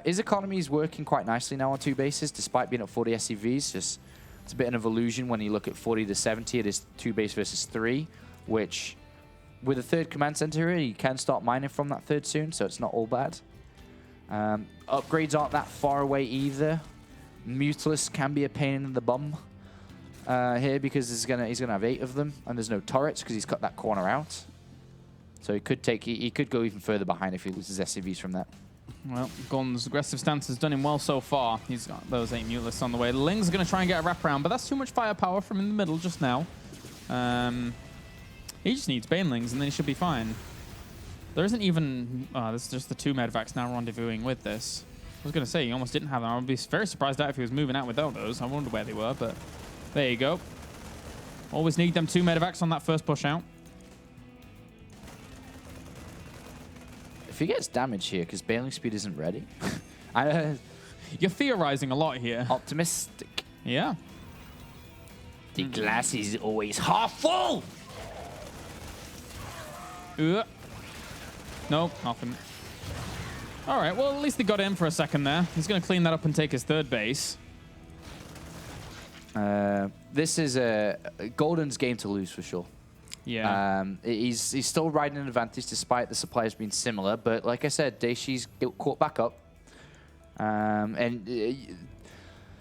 His economy is working quite nicely now on 2 bases, despite being at 40 SCVs. Just it's a bit of an illusion when you look at 40 to 70. It is 2 base versus 3, which... With a 3rd command center here, you can start mining from that 3rd soon, so it's not all bad. Upgrades aren't that far away either. Mutilus can be a pain in the bum here because he's gonna have 8 of them, and there's no turrets because he's cut that corner out. So he could go even further behind if he loses SCVs from that. Well, Golden's aggressive stance has done him well so far. He's got those 8 Mutilus on the way. Ling's going to try and get a wraparound, but that's too much firepower from in the middle just now. He just needs Banelings, and then he should be fine. There isn't even... there's just the 2 medvacs now rendezvousing with this. I was going to say, he almost didn't have them. I would be very surprised out if he was moving out without those. I wonder where they were, but there you go. Always need them 2 medevacs on that first push out. If he gets damage here, because Baneling speed isn't ready... You're theorizing a lot here. Optimistic. Yeah. The glass is always half full! Nope, nothing. All right, well, at least they got in for a second there. He's going to clean that up and take his 3rd base. This is Golden's game to lose for sure. Yeah. He's still riding an advantage despite the supplies being similar, but like I said, Dayshi's caught back up.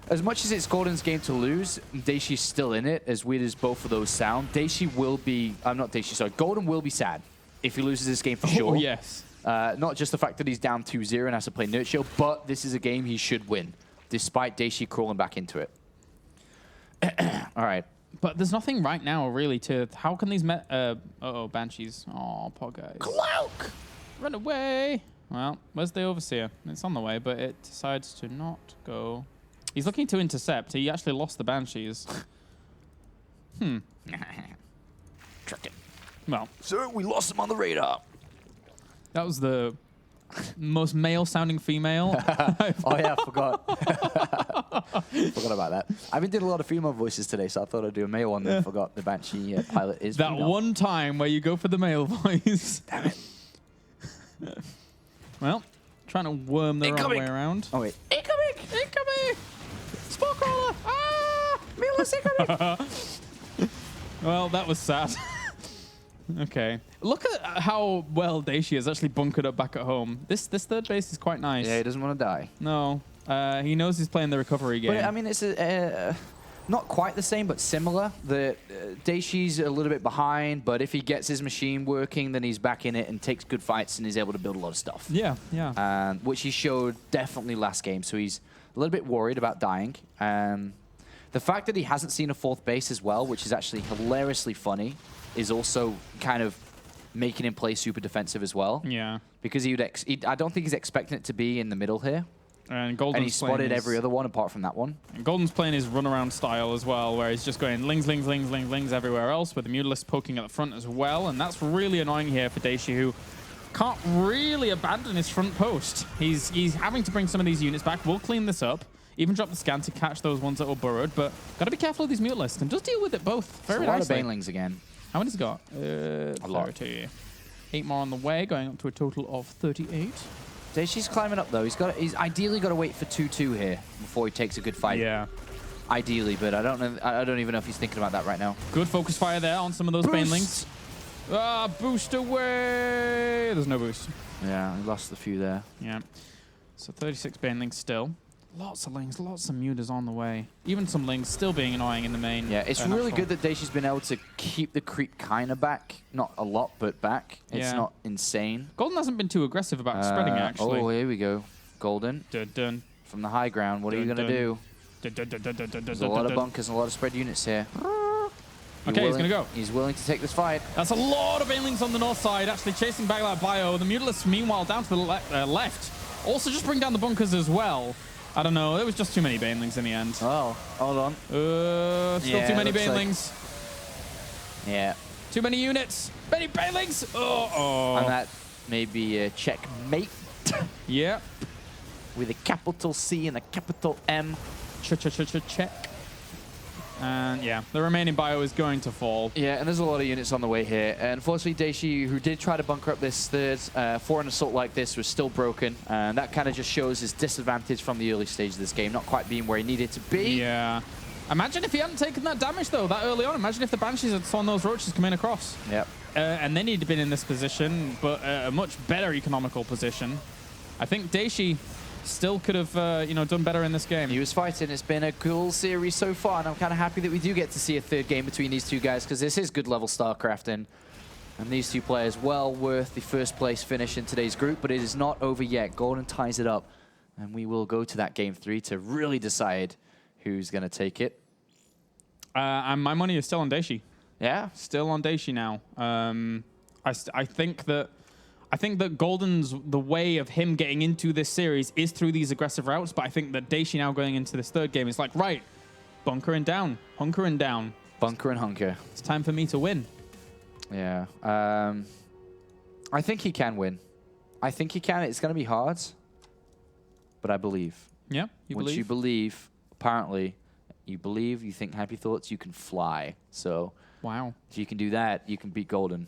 As much as it's Golden's game to lose, Dayshi's still in it, as weird as both of those sound. Dayshi will be... not Dayshi, sorry. Golden will be sad if he loses this game for sure. Oh, yes. Not just the fact that he's down 2-0 and has to play Nurture, but this is a game he should win, despite Dayshi crawling back into it. All right. But there's nothing right now, really, to... How can these... Banshees. Oh, poor guys. Cloak! Run away! Well, where's the Overseer? It's on the way, but it decides to not go... He's looking to intercept. He actually lost the Banshees. Tricked him. Well, Sir, we lost him on the radar. that was the most male-sounding female. Oh, yeah, I forgot. Forgot about that. I've been doing a lot of female voices today, so I thought I'd do a male one. Then forgot the Banshee pilot is That female. one time where you go for the male voice. Damn it. Well, trying to worm the wrong way around. Oh, wait. Incoming! Incoming! Spot crawler! Ah! Mealess incoming! Well, that was sad. Okay. Look at how well Dayshi has actually bunkered up back at home. This third base is quite nice. Yeah, he doesn't want to die. No. He knows he's playing the recovery game. But, I mean, it's not quite the same, but similar. The Dayshi's a little bit behind, but if he gets his machine working, then he's back in it and takes good fights and is able to build a lot of stuff. Yeah, yeah. Which he showed definitely last game, so he's a little bit worried about dying. The fact that he hasn't seen a fourth base as well, which is actually hilariously funny, is also kind of making him play super defensive as well. Yeah. Because I don't think he's expecting it to be in the middle here. And Golden's And he spotted every other one apart from that one. And Golden's playing his runaround style as well, where he's just going lings, lings, lings, lings, lings everywhere else, with the Mutalisk poking at the front as well. And that's really annoying here for Dayshi, who can't really abandon his front post. He's having to bring some of these units back. We'll clean this up. Even drop the scan to catch those ones that were burrowed, but got to be careful of these Mutalisks and just deal with it both very a lot nicely. of Banelings again. How many's he got? A lot. 30. 8 more on the way, going up to a total of 38. Dayshi's climbing up though. He's ideally got to wait for 2-2 here before he takes a good fight. Yeah. Ideally, but I don't know. I don't even know if he's thinking about that right now. Good focus fire there on some of those Banelings. Ah, boost away. There's no boost. Yeah, he lost a few there. Yeah. So 36 Banelings still. Lots of Lings, lots of Mutas on the way. Even some Lings still being annoying in the main. Yeah, it's really good that Dayshi's been able to keep the creep kind of back. Not a lot, but back. It's not insane. Golden hasn't been too aggressive about spreading it, actually. Oh, here we go. Golden. Dun, dun. From the high ground, what are you going to do? Dun, dun, dun, dun, dun, dun, There's dun, a lot dun, of bunkers and a lot of spread units here. Okay, he's going to go. He's willing to take this fight. That's a lot of Banelings on the north side, actually chasing back that bio. The Mutalisks, meanwhile, down to the left. Also just bring down the bunkers as well. I don't know. There was just too many Banelings in the end. Oh, hold on. Still too many Banelings. Yeah. Too many units. Many Banelings. Oh. And that may be a checkmate. Yeah. With a capital C and a capital M. Check. And yeah, the remaining bio is going to fall. Yeah, and there's a lot of units on the way here. And unfortunately, Dayshi, who did try to bunker up this third, for an assault like this, was still broken. And that kind of just shows his disadvantage from the early stage of this game, not quite being where he needed to be. Yeah. Imagine if he hadn't taken that damage, though, that early on. Imagine if the Banshees had saw those Roaches come in across. Yep. And then he'd been in this position, but a much better economical position. I think Dayshi still could have, done better in this game. He was fighting. It's been a cool series so far, and I'm kind of happy that we do get to see a third game between these two guys, because this is good level StarCraft, and these two players well worth the first place finish in today's group, but it is not over yet. Golden ties it up, and we will go to that game 3 to really decide who's going to take it. And my money is still on Dayshi. Yeah? Still on Dayshi now. I think that Golden's, the way of him getting into this series is through these aggressive routes, but I think that Dayshi now going into this third game is like, right, bunker and down, hunker and down. Bunker and hunker. It's time for me to win. Yeah. I think he can win. I think he can. It's going to be hard, but I believe. Yeah, you Once believe? you believe, apparently, you believe, you think happy thoughts, you can fly. So Wow. if you can do that, you can beat Golden.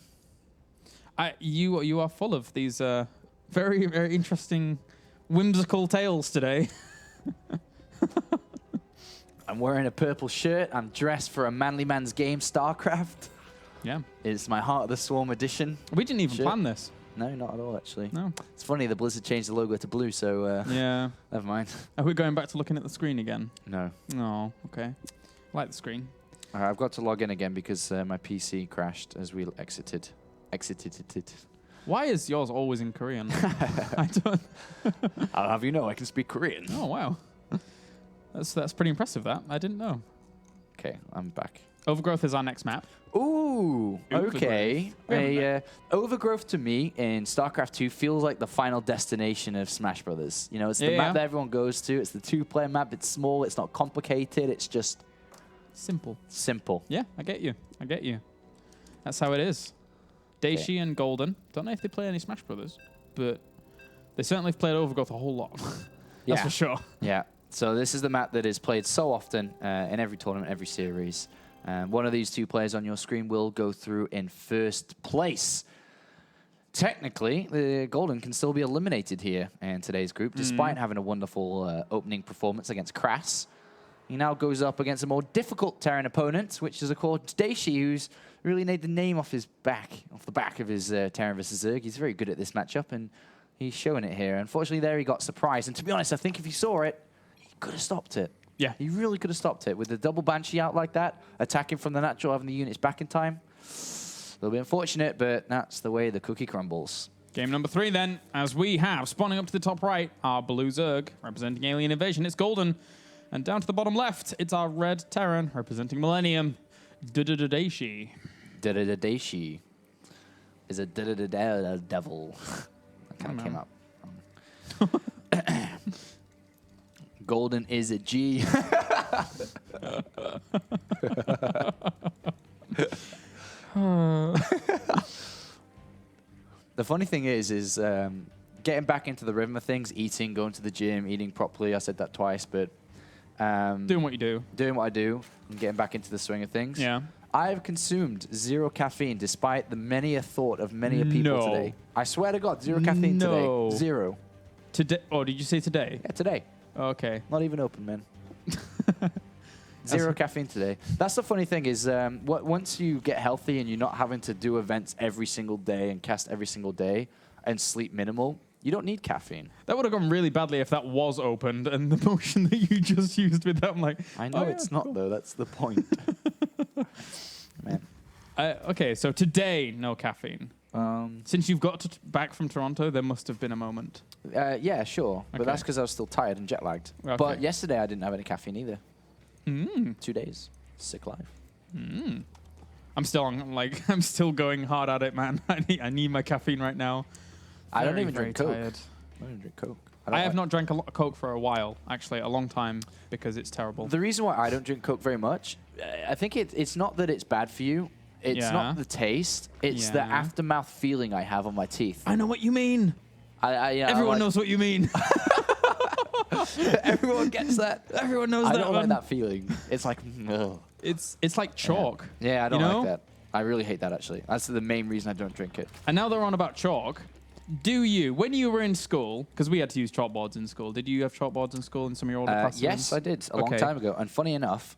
You are full of these very, very interesting, whimsical tales today. I'm wearing a purple shirt. I'm dressed for a manly man's game, StarCraft. Yeah. It's my Heart of the Swarm edition. We didn't even Shirt. plan this. No, not at all, actually. No. It's funny, the Blizzard changed the logo to blue, so Yeah. never mind. Are we going back to looking at the screen again? No. Oh, okay. I like the screen. I've got to log in again because my PC crashed as we exited. Why is yours always in Korean? I don't. I'll have you know, I can speak Korean. Oh wow. That's pretty impressive. That I didn't know. Okay, I'm back. Overgrowth is our next map. Ooh, okay. Overgrowth. Overgrowth to me in StarCraft 2 feels like the final destination of Smash Brothers. You know, it's the map that everyone goes to. It's the 2-player map. It's small. It's not complicated. It's just simple. Simple. Yeah, I get you. I get you. That's how it is. Dayshi and Golden. Don't know if they play any Smash Brothers, but they certainly have played Overgrowth a whole lot. That's for sure. Yeah. So this is the map that is played so often in every tournament, every series. One of these 2 players on your screen will go through in first place. Technically, the Golden can still be eliminated here in today's group, despite having a wonderful opening performance against Crass. He now goes up against a more difficult Terran opponent, which is, of course, Dayshi, who's really made the name off the back of his Terran versus Zerg. He's very good at this matchup, and he's showing it here. Unfortunately, there he got surprised. And to be honest, I think if he saw it, he could have stopped it. Yeah. He really could have stopped it. With the double Banshee out like that, attacking from the natural, having the units back in time. A little bit unfortunate, but that's the way the cookie crumbles. Game number 3 then, as we have, spawning up to the top right, our blue Zerg, representing Alien Invasion. It's Golden. And down to the bottom left, it's our red Terran, representing Millennium. Dayshi. Dayshi is a devil. That kind of came up. Golden is a G. The funny thing is getting back into the rhythm of things, eating, going to the gym, eating properly. I said that twice, but doing what you do. Doing what I do and getting back into the swing of things. Yeah. I've consumed 0 caffeine despite the many a thought of many a people today. I swear to God, 0 caffeine today. 0. Today? Oh, did you say today? Yeah, today. Okay. Not even open, man. 0 caffeine today. That's the funny thing is, once you get healthy and you're not having to do events every single day and cast every single day and sleep minimal, you don't need caffeine. That would have gone really badly if that was opened and the motion that you just used with that, I'm like... I know it's not, though. That's the point. Man. Okay, so today, no caffeine. Since you've got back from Toronto, there must have been a moment. Yeah, sure. But that's because I was still tired and jet lagged. Okay. But yesterday, I didn't have any caffeine either. 2 days. Sick life. I'm still on, I'm still going hard at it, man. I need my caffeine right now. I don't even drink Coke. Tired. I don't drink Coke. I have not drank a lot of Coke for a while, actually, a long time, because it's terrible. The reason why I don't drink Coke very much, I think it's not that it's bad for you. It's not the taste. It's the aftermath feeling I have on my teeth. I know what you mean. Everyone knows what you mean. Everyone gets that. Everyone knows that. I don't like that feeling. It's like, ugh. It's like chalk. Yeah, I don't like that. I really hate that, actually. That's the main reason I don't drink it. And now they're on about chalk. Do you, when you were in school, because we had to use chalkboards in school, did you have chalkboards in school in some of your older classes? Yes, I did, a long time ago. And funny enough,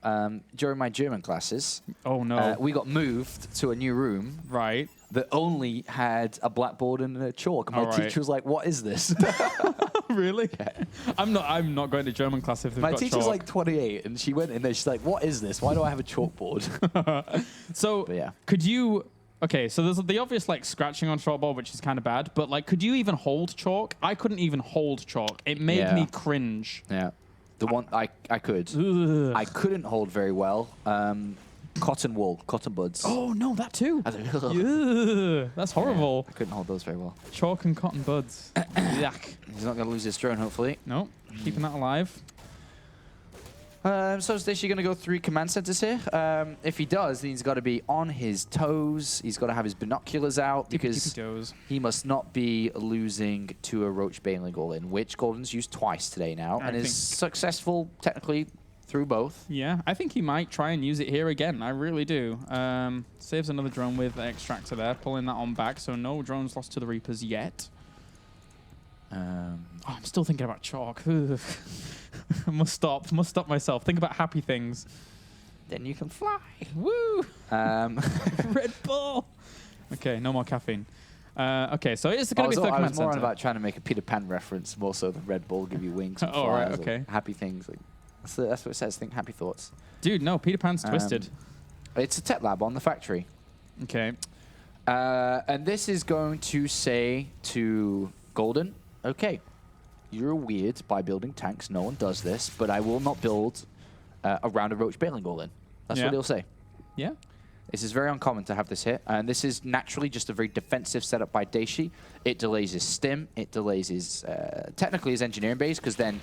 during my German classes, we got moved to a new room that only had a blackboard and a chalk. And my teacher was like, what is this? Really? Yeah. I'm not going to German class if they've got chalk. My teacher's like 28, and she went in there, she's like, what is this? Why do I have a chalkboard? So, could you... Okay, so there's the obvious, scratching on chalkboard, which is kind of bad. But, could you even hold chalk? I couldn't even hold chalk. It made me cringe. Yeah. The one I could. Ugh. I couldn't hold very well. Cotton wool, cotton buds. Oh, no, that too. That's horrible. I couldn't hold those very well. Chalk and cotton buds. Yuck. He's not going to lose his drone, hopefully. Nope. Keeping that alive. So is Dayshi going to go 3 command centers here? If he does, then he's got to be on his toes. He's got to have his binoculars out because he must not be losing to a Roach Baneling Golden, which Golden's used twice today now and is successful technically through both. Yeah, I think he might try and use it here again. I really do. Saves another drone with extractor there, pulling that on back, so no drones lost to the Reapers yet. I'm still thinking about chalk. I must stop myself. Think about happy things. Then you can fly. Woo! Red Bull. Okay, no more caffeine. Okay, so it's going to be third command center. I was more about trying to make a Peter Pan reference, more so than Red Bull give you wings. And right, okay. Happy things. That's what it says. Think happy thoughts. Dude, no, Peter Pan's twisted. It's a tech lab on the factory. Okay. And this is going to say to Golden, okay, you're weird by building tanks. No one does this, but I will not build around a Roach Baneling Golden. That's what he'll say. Yeah. This is very uncommon to have this hit, and this is naturally just a very defensive setup by Dayshi. It delays his stim, it delays his, technically his engineering base, because then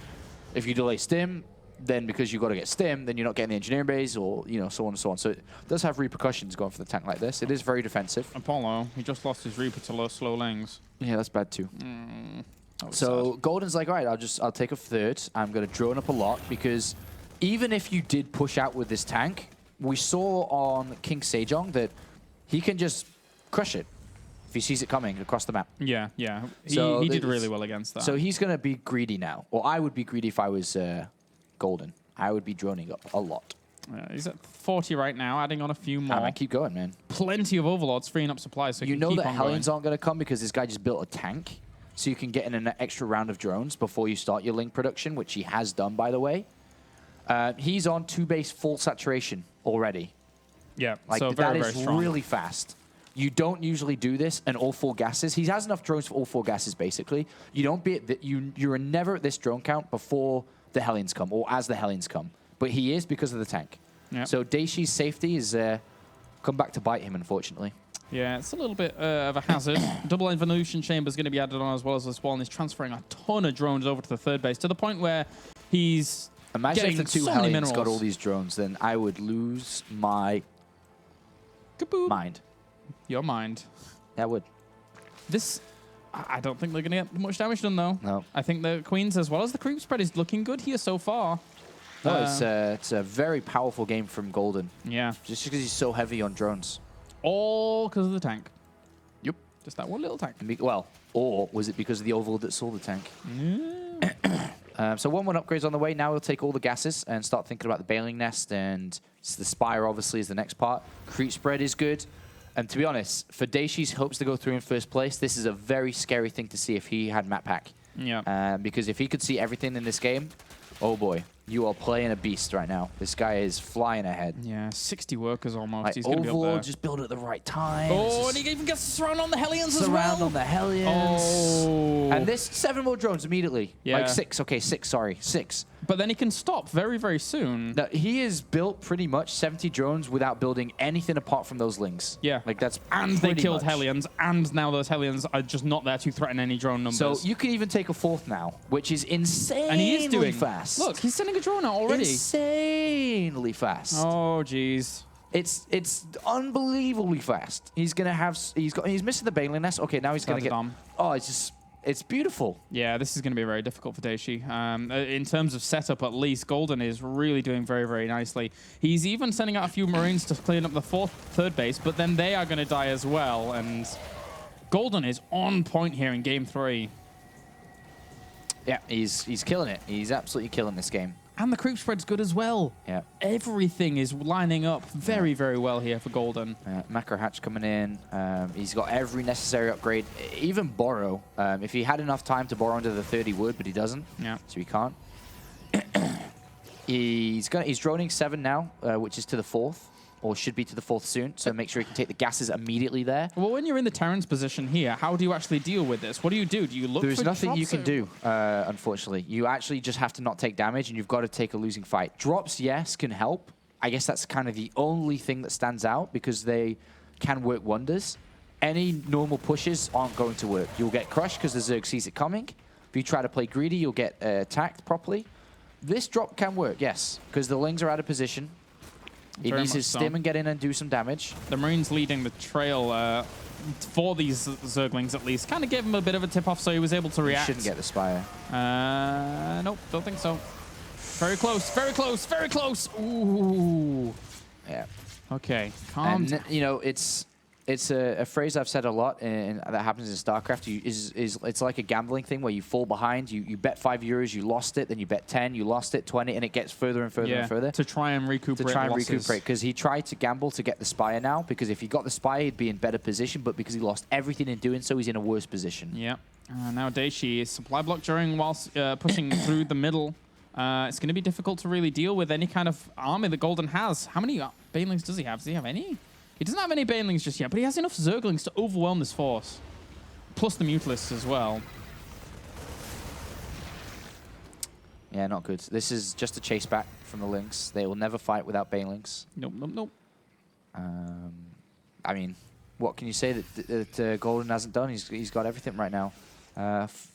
if you delay stim, then because you've got to get stim, then you're not getting the engineering base, or, you know, so on and so on. So it does have repercussions going for the tank like this. It is very defensive. Apollo, he just lost his Reaper to slow lanes. Yeah, that's bad too. So sad. Golden's like, all right, I'll take a third. I'm going to drone up a lot, because even if you did push out with this tank, we saw on King Sejong that he can just crush it if he sees it coming across the map. Yeah, yeah. So he did really well against that. So he's going to be greedy now. Or I would be greedy if I was Golden. I would be droning up a lot. He's at 40 right now, adding on a few more. I keep going, man. Plenty of overlords freeing up supplies. So you know keep that on Hellions going. aren't going to come because this guy just built a tank. So you can get in an extra round of drones before you start your link production, which he has done, by the way. He's on 2 base full saturation already. Yeah, Like, so that very, is very strong. really fast. You don't usually do this in all 4 gases. He has enough drones for all 4 gases, basically. You don't be at you're never at this drone count before the Hellions come, or as the Hellions come. But he is because of the tank. Yep. So Daishi's safety is come back to bite him, unfortunately. Yeah, it's a little bit of a hazard. Double Evolution Chamber is going to be added on as well as this wall, and he's transferring a ton of drones over to the 3rd base, to the point where he's Imagine if getting the 2 so many Hellions minerals. got all these drones, then I would lose my Kaboom. mind. Your mind. I would. This, I don't think they're going to get much damage done, though. No. I think the Queens, as well as the creep spread, is looking good here so far. No, it's a very powerful game from Golden, Yeah. just because he's so heavy on drones. All because of the tank. Yep. Just that one little tank. Well, or was it because of the overload that saw the tank? So 1-1 upgrades on the way. Now we'll take all the gases and start thinking about the Bailing Nest, and the Spire obviously is the next part. Creep spread is good. And to be honest, for Daishi's hopes to go through in 1st place, this is a very scary thing to see if he had map pack. Yeah. Because if he could see everything in this game, oh boy, you are playing a beast right now. This guy is flying ahead. Yeah, 60 workers almost. Like, He's going to be up there. Overlord just build at the right time. Oh, and he even gets to surround on the Hellions as well. Surround on the Hellions. Oh. And this 7 more drones immediately. Yeah. Like 6. Okay, 6, sorry. 6. But then he can stop very, very soon. Now, he has built pretty much 70 drones without building anything apart from those lings. Yeah. Like, that's And they pretty killed much. Hellions, and now those Hellions are just not there to threaten any drone numbers. So you can even take a 4th now, which is insanely and he is doing fast. Look, he's sending a drone out already. Insanely fast. Oh, jeez. It's unbelievably fast. He's missing the Bailing Nest. Okay, now he's gonna get. Dom. Oh, it's beautiful. Yeah, this is going to be very difficult for Dayshi. In terms of setup, at least, Golden is really doing very, very nicely. He's even sending out a few Marines to clean up the 3rd base, but then they are going to die as well. And Golden is on point here in Game 3. Yeah, he's killing it. He's absolutely killing this game. And the creep spread's good as well. Yeah. Everything is lining up very, very well here for Golden. Macro Hatch coming in. He's got every necessary upgrade. Even borrow. If he had enough time to borrow into the 3rd, he would, but he doesn't. Yeah. So he can't. He's droning 7 now, which is to the 4th. Or should be to the 4th soon, so make sure you can take the gases immediately there. Well, when you're in the Terran's position here, how do you actually deal with this? What do? Do you look There's for nothing you drops can or- do, unfortunately. You actually just have to not take damage, and you've got to take a losing fight. Drops, yes, can help. I guess that's kind of the only thing that stands out, because they can work wonders. Any normal pushes aren't going to work. You'll get crushed because the Zerg sees it coming. If you try to play greedy, you'll get attacked properly. This drop can work, yes, because the Lings are out of position. He Very needs much to so. stim and get in and do some damage. The Marines leading the trail for these Zerglings, at least, kind of gave him a bit of a tip-off, so he was able to He react. shouldn't get the Spire. Nope, don't think so. Very close, very close, very close. Ooh. Yeah. Okay, calm down. And, you know, it's a phrase I've said a lot, and that happens in StarCraft. It's like a gambling thing where you fall behind. You bet €5, you lost it, then you bet 10, you lost it, 20, and it gets further and further and further. To try and recuperate losses. Because he tried to gamble to get the Spire now, because if he got the Spire, he'd be in better position, but because he lost everything in doing so, he's in a worse position. Yeah. Now Dayshi is supply block during whilst pushing through the middle. It's going to be difficult to really deal with any kind of army that Golden has. How many Banelings does he have? Does he have any? He doesn't have any Banelings just yet, but he has enough Zerglings to overwhelm this force. Plus the Mutalisks as well. Yeah, not good. This is just a chase back from the Lynx. They will never fight without Banelings. Nope, nope, nope. I mean, what can you say that Golden hasn't done? He's got everything right now.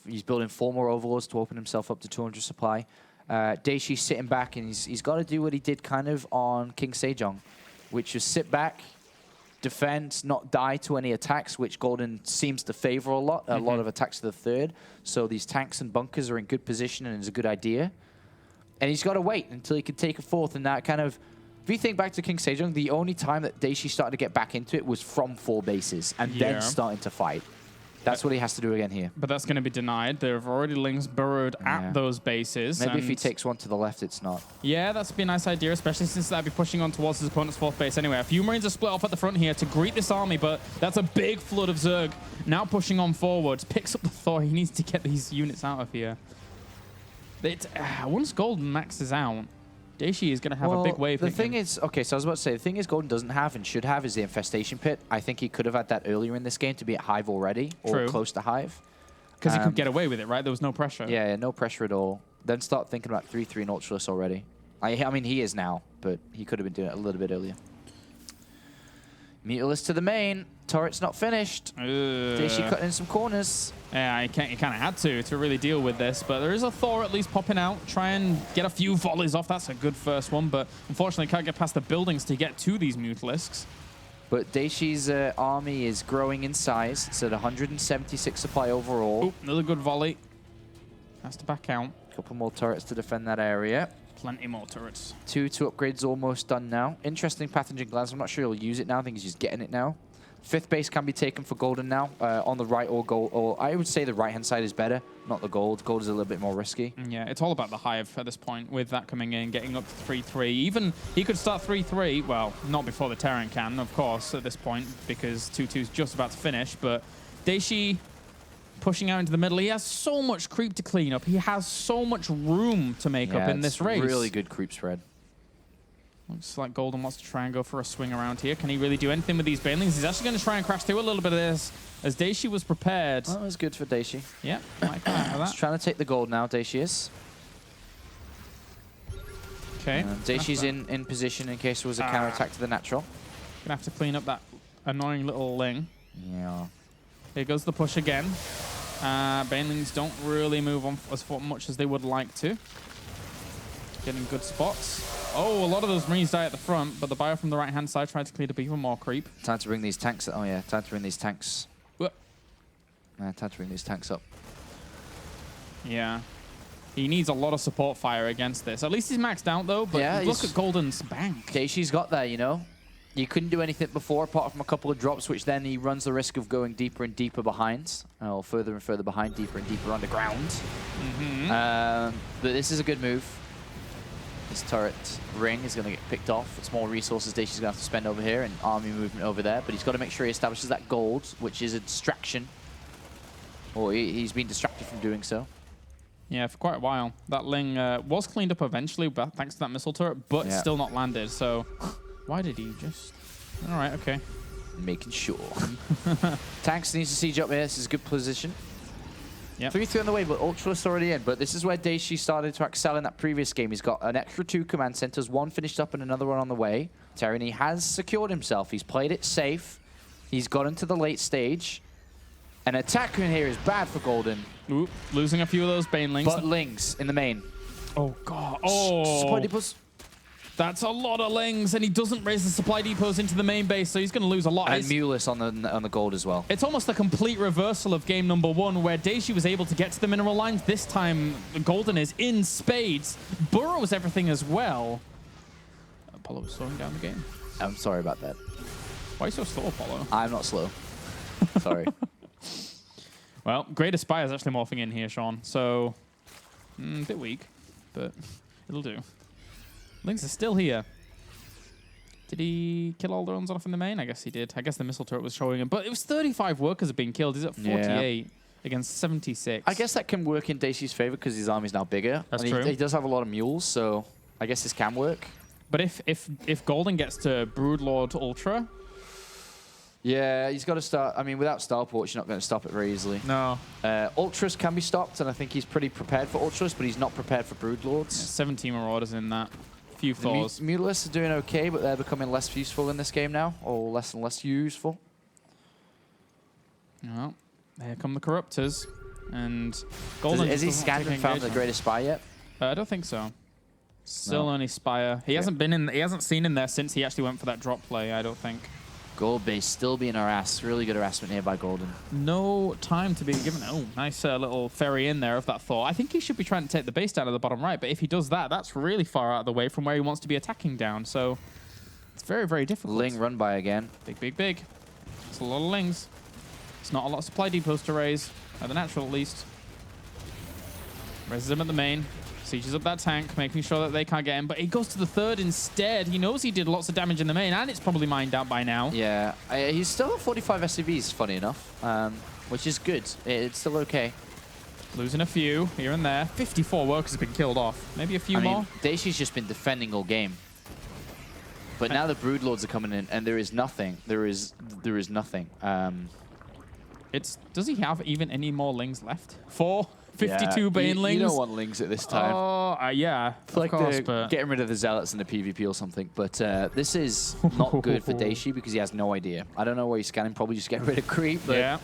He's building 4 more overlords to open himself up to 200 supply. Dayshi's sitting back, and he's got to do what he did kind of on King Sejong, which is sit back, defend, not die to any attacks, which Golden seems to favor a lot. A lot of attacks to the third. So these tanks and bunkers are in good position, and it's a good idea. And he's got to wait until he can take a fourth, and that kind of... If you think back to King Sejong, the only time that Dayshi started to get back into it was from 4 bases and then starting to fight. That's what he has to do again here. But that's going to be denied. There have already lings burrowed at those bases. Maybe if he takes one to the left, it's not. Yeah, that's be a nice idea, especially since that'd be pushing on towards his opponent's 4th base anyway. A few Marines are split off at the front here to greet this army, but that's a big flood of Zerg. Now pushing on forwards, picks up the Thor. He needs to get these units out of here. Once Golden maxes out, Dayshi is going to have a big wave. The thing is, okay, so I was about to say, the thing is Golden doesn't have and should have is the Infestation Pit. I think he could have had that earlier in this game to be at Hive already, or close to Hive. Because he could get away with it, right? There was no pressure. Yeah, no pressure at all. Then start thinking about 3-3 and Ultraless already. I mean, he is now, but he could have been doing it a little bit earlier. Mutalist to the main. Turret's not finished. Dayshi cutting in some corners. Yeah, he kind of had to really deal with this. But there is a Thor at least popping out. Try and get a few volleys off. That's a good first one. But unfortunately, can't get past the buildings to get to these Mutalisks. But Dayshi's army is growing in size. It's at 176 supply overall. Ooh, another good volley. Has to back out. Couple more turrets to defend that area. Plenty more turrets. 2 upgrades almost done now. Interesting pathogen glance. I'm not sure he'll use it now. I think he's just getting it now. 5th base can be taken for Golden now on the right or gold. Or I would say the right-hand side is better, not the gold. Gold is a little bit more risky. Yeah, it's all about the Hive at this point with that coming in, getting up to 3-3. Even he could start 3-3. Well, not before the Terran can, of course, at this point, because 2-2's just about to finish. But Dayshi pushing out into the middle. He has so much creep to clean up. He has so much room to make up in this race. Really good creep spread. Looks like Golden wants to try and go for a swing around here. Can he really do anything with these banelings? He's actually going to try and crash through a little bit of this, as Dayshi was prepared. Oh, that was good for Dayshi. Yeah, like that. He's trying to take the gold now, Dayshi is. Okay. Dayshi's in position in case there was a counterattack to the natural. Gonna have to clean up that annoying little ling. Yeah. Here goes the push again. Banelings don't really move on as much as they would like to. Getting good spots. Oh, a lot of those Marines die at the front, but the bio from the right-hand side tried to clear up even more creep. Time to bring these tanks. Oh yeah, time to bring these tanks. Time to bring these tanks up. Yeah. He needs a lot of support fire against this. At least he's maxed out though, but yeah, look at Golden's bank. Dayshi's got there, you know. You couldn't do anything before apart from a couple of drops, which then he runs the risk of going deeper and deeper behind. Or further and further behind, deeper and deeper underground. But this is a good move. This turret ring is going to get picked off. It's more resources Dayshi's going to have to spend over here and army movement over there. But he's got to make sure he establishes that gold, which is a distraction. Or he's been distracted from doing so. Yeah, for quite a while. That ling was cleaned up eventually, but thanks to that missile turret, but still not landed. So why did he just... All right, okay. Making sure. Tanks needs to siege up here. This is a good position. Yep. 3-3 on the way, but Ultraless already in. But this is where Dayshi started to excel in that previous game. He's got an extra 2 command centers, 1 finished up and another one on the way. Tyranny has secured himself. He's played it safe. He's got into the late stage. An attack in here is bad for Golden. Ooh, losing a few of those banelings. But lings in the main. Oh, God. Oh. Supply depots. That's a lot of lings, and he doesn't raise the supply depots into the main base, so he's going to lose a lot. And Mulus on the gold as well. It's almost a complete reversal of game number 1, where Dayshi was able to get to the mineral lines. This time, Golden is in spades. Burrows everything as well. Apollo was slowing down the game. I'm sorry about that. Why are you so slow, Apollo? I'm not slow. Sorry. Well, Greater Spy is actually morphing in here, Sean. So, a bit weak, but it'll do. Lings are still here. Did he kill all the ones off in the main? I guess he did. I guess the missile turret was showing him. But it was 35 workers have been killed. He's at 48 against 76. I guess that can work in Dayshi's favor because his army's now bigger. That's and true. He does have a lot of mules, so I guess this can work. But if Golden gets to Broodlord Ultra... Yeah, he's got to start. I mean, without Starports, you're not going to stop it very easily. No. Ultras can be stopped, and I think he's pretty prepared for Ultras, but he's not prepared for Broodlords. Yeah, 17 Marauders in that. few Thors. Mutalisks are doing okay, but they're becoming less useful in this game now, or less and less useful. Oh, here come the Corruptors. And Golden Has he scanned and found the greatest spy yet? I don't think so. Still only Spire. He hasn't been in. He hasn't seen in there since he actually went for that drop play. I don't think. Gold base still being harassed. Really good harassment here by Golden. No time to be given. Oh, nice little ferry in there of that Thor. I think he should be trying to take the base down to the bottom right. But if he does that, that's really far out of the way from where he wants to be attacking down. So it's very, very difficult. Ling run by again. Big, big, big. It's a lot of Lings. It's not a lot of supply depots to raise. At the natural, at least. Raises him at the main. Sieges up that tank, making sure that they can't get him. But he goes to the third instead. He knows he did lots of damage in the main, and it's probably mined out by now. Yeah, he's still at 45 SCVs, funny enough, which is good. It's still okay. Losing a few here and there. 54 workers have been killed off. Maybe a few more. Dayshi's just been defending all game. But now the Broodlords are coming in, and there is nothing. There is nothing. Does he have even any more Lings left? 52 Banelings. You don't want Lings at this time. Oh, yeah. Like of course, but getting rid of the Zealots in the PvP or something. But this is not good for Dayshi because he has no idea. I don't know where he's scanning. Probably just get rid of creep. But yeah.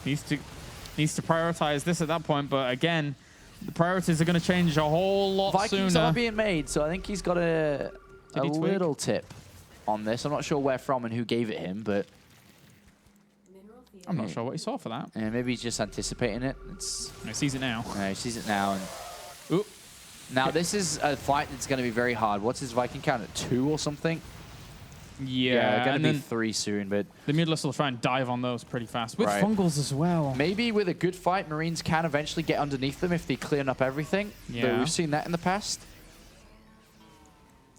Needs to prioritize this at that point. But again, the priorities are going to change a whole lot Vikings sooner. are being made, so I think he's got a little tip on this. I'm not sure where from and who gave it him, but I'm not sure what he saw for that. Yeah, maybe he's just anticipating it. He sees it now. He sees it now. And Ooh. now this is a fight that's going to be very hard. What's his Viking count at 2 or something? Yeah, going to be 3 soon. But the Mutalisks will try and dive on those pretty fast with Right. Fungals as well. Maybe with a good fight, Marines can eventually get underneath them if they clean up everything. Yeah. But we've seen that in the past.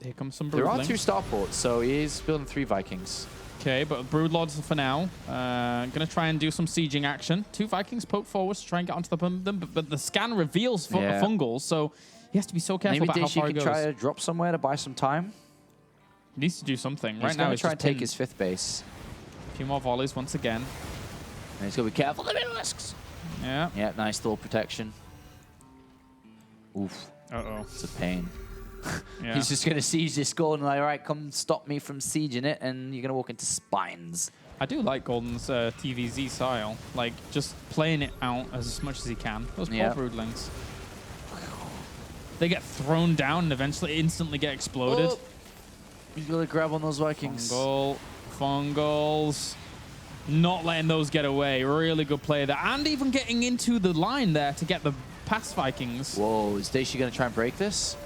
Here comes some There are Broodlings. 2 starports, so he is building 3 Vikings. Okay, but Broodlords for now. Going to try and do some sieging action. 2 Vikings poke forwards to try and get onto them, but the scan reveals Fungals, so he has to be so careful Maybe about how far Dayshi he can goes. try to drop somewhere to buy some time. He needs to do something. He's Right now, going to try and take pinned. his 5th base. A few more volleys once again. And he's going to be careful of the Mutalisks. Yeah. Yeah, nice Thor protection. Oof. Uh-oh. It's a pain. Yeah. He's just going to siege this goal and like, all right, come stop me from sieging it, and you're going to walk into spines. I do like Golden's TvZ style. Like, just playing it out as much as he can. Those poor Broodlings. They get thrown down and eventually instantly get exploded. Oh. He's going to grab on those Vikings. Fungals. Not letting those get away. Really good play there. And even getting into the line there to get the past Vikings. Whoa, is Dayshi going to try and break this?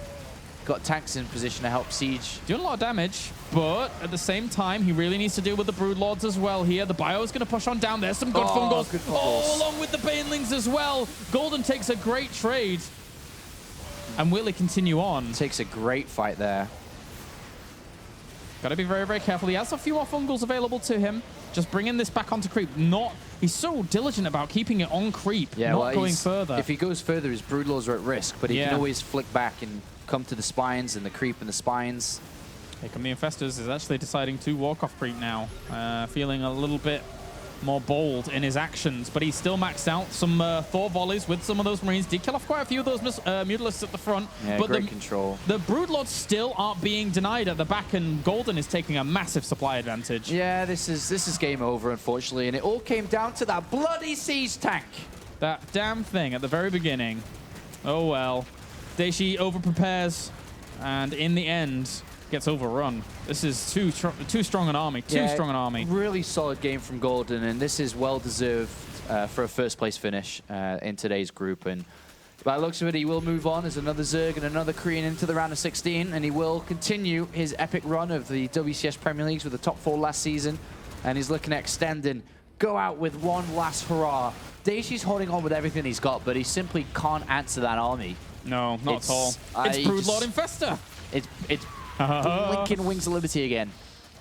Got tanks in position to help siege. Doing a lot of damage, but at the same time, he really needs to deal with the Broodlords as well here. The Bio is going to push on down. There's some good Fungals. Along with the Banelings as well. Golden takes a great trade. And will he continue on? Takes a great fight there. Got to be very, very careful. He has a few more Fungals available to him. Just bringing this back onto creep. He's so diligent about keeping it on creep, not going further. If he goes further, his Broodlords are at risk, but he can always flick back and come to the spines and the creep and the spines. Here come the Infestors. Is actually deciding to walk off creep now. Feeling a little bit more bold in his actions, but he's still maxed out. Some Thor volleys with some of those Marines. Did kill off quite a few of those Mutalisks at the front. Yeah, but great control. The Broodlords still aren't being denied at the back, and Golden is taking a massive supply advantage. Yeah, this is game over, unfortunately, and it all came down to that bloody siege tank. That damn thing at the very beginning. Oh well. Dayshi overprepares, and in the end, gets overrun. This is too strong an army. Too strong an army. Really solid game from Golden, and this is well deserved for a first place finish in today's group. And by the looks of it, he will move on as another Zerg and another Korean into the round of 16, and he will continue his epic run of the WCS Premier Leagues with the top 4 last season, and he's looking at extending. Go out with one last hurrah. Dayshi's holding on with everything he's got, but he simply can't answer that army. No, not at all. It's Broodlord Infestor. It's blinking Wings of Liberty again.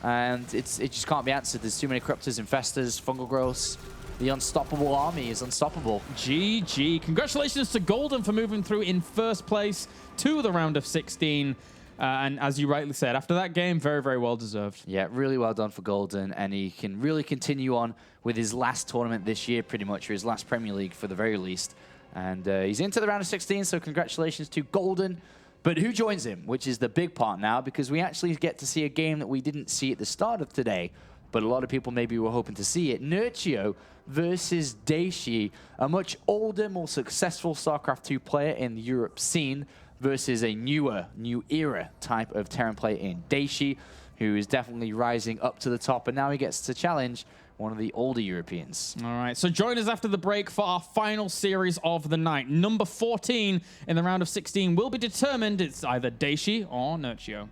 And it just can't be answered. There's too many Corruptors, Infestors, Fungal Growths. The unstoppable army is unstoppable. GG. Congratulations to Golden for moving through in first place to the round of 16. And as you rightly said, after that game, very, very well deserved. Yeah, really well done for Golden. And he can really continue on with his last tournament this year, pretty much, or his last Premier League for the very least. And he's into the round of 16, so congratulations to Golden. But who joins him, which is the big part now, because we actually get to see a game that we didn't see at the start of today, but a lot of people maybe were hoping to see it. Nurchio versus Dayshi, a much older, more successful StarCraft 2 player in the Europe scene versus a new era type of Terran player in Dayshi, who is definitely rising up to the top, and now he gets to challenge one of the older Europeans. All right, so join us after the break for our final series of the night. Number 14 in the round of 16 will be determined. It's either Dayshi or Nurchio.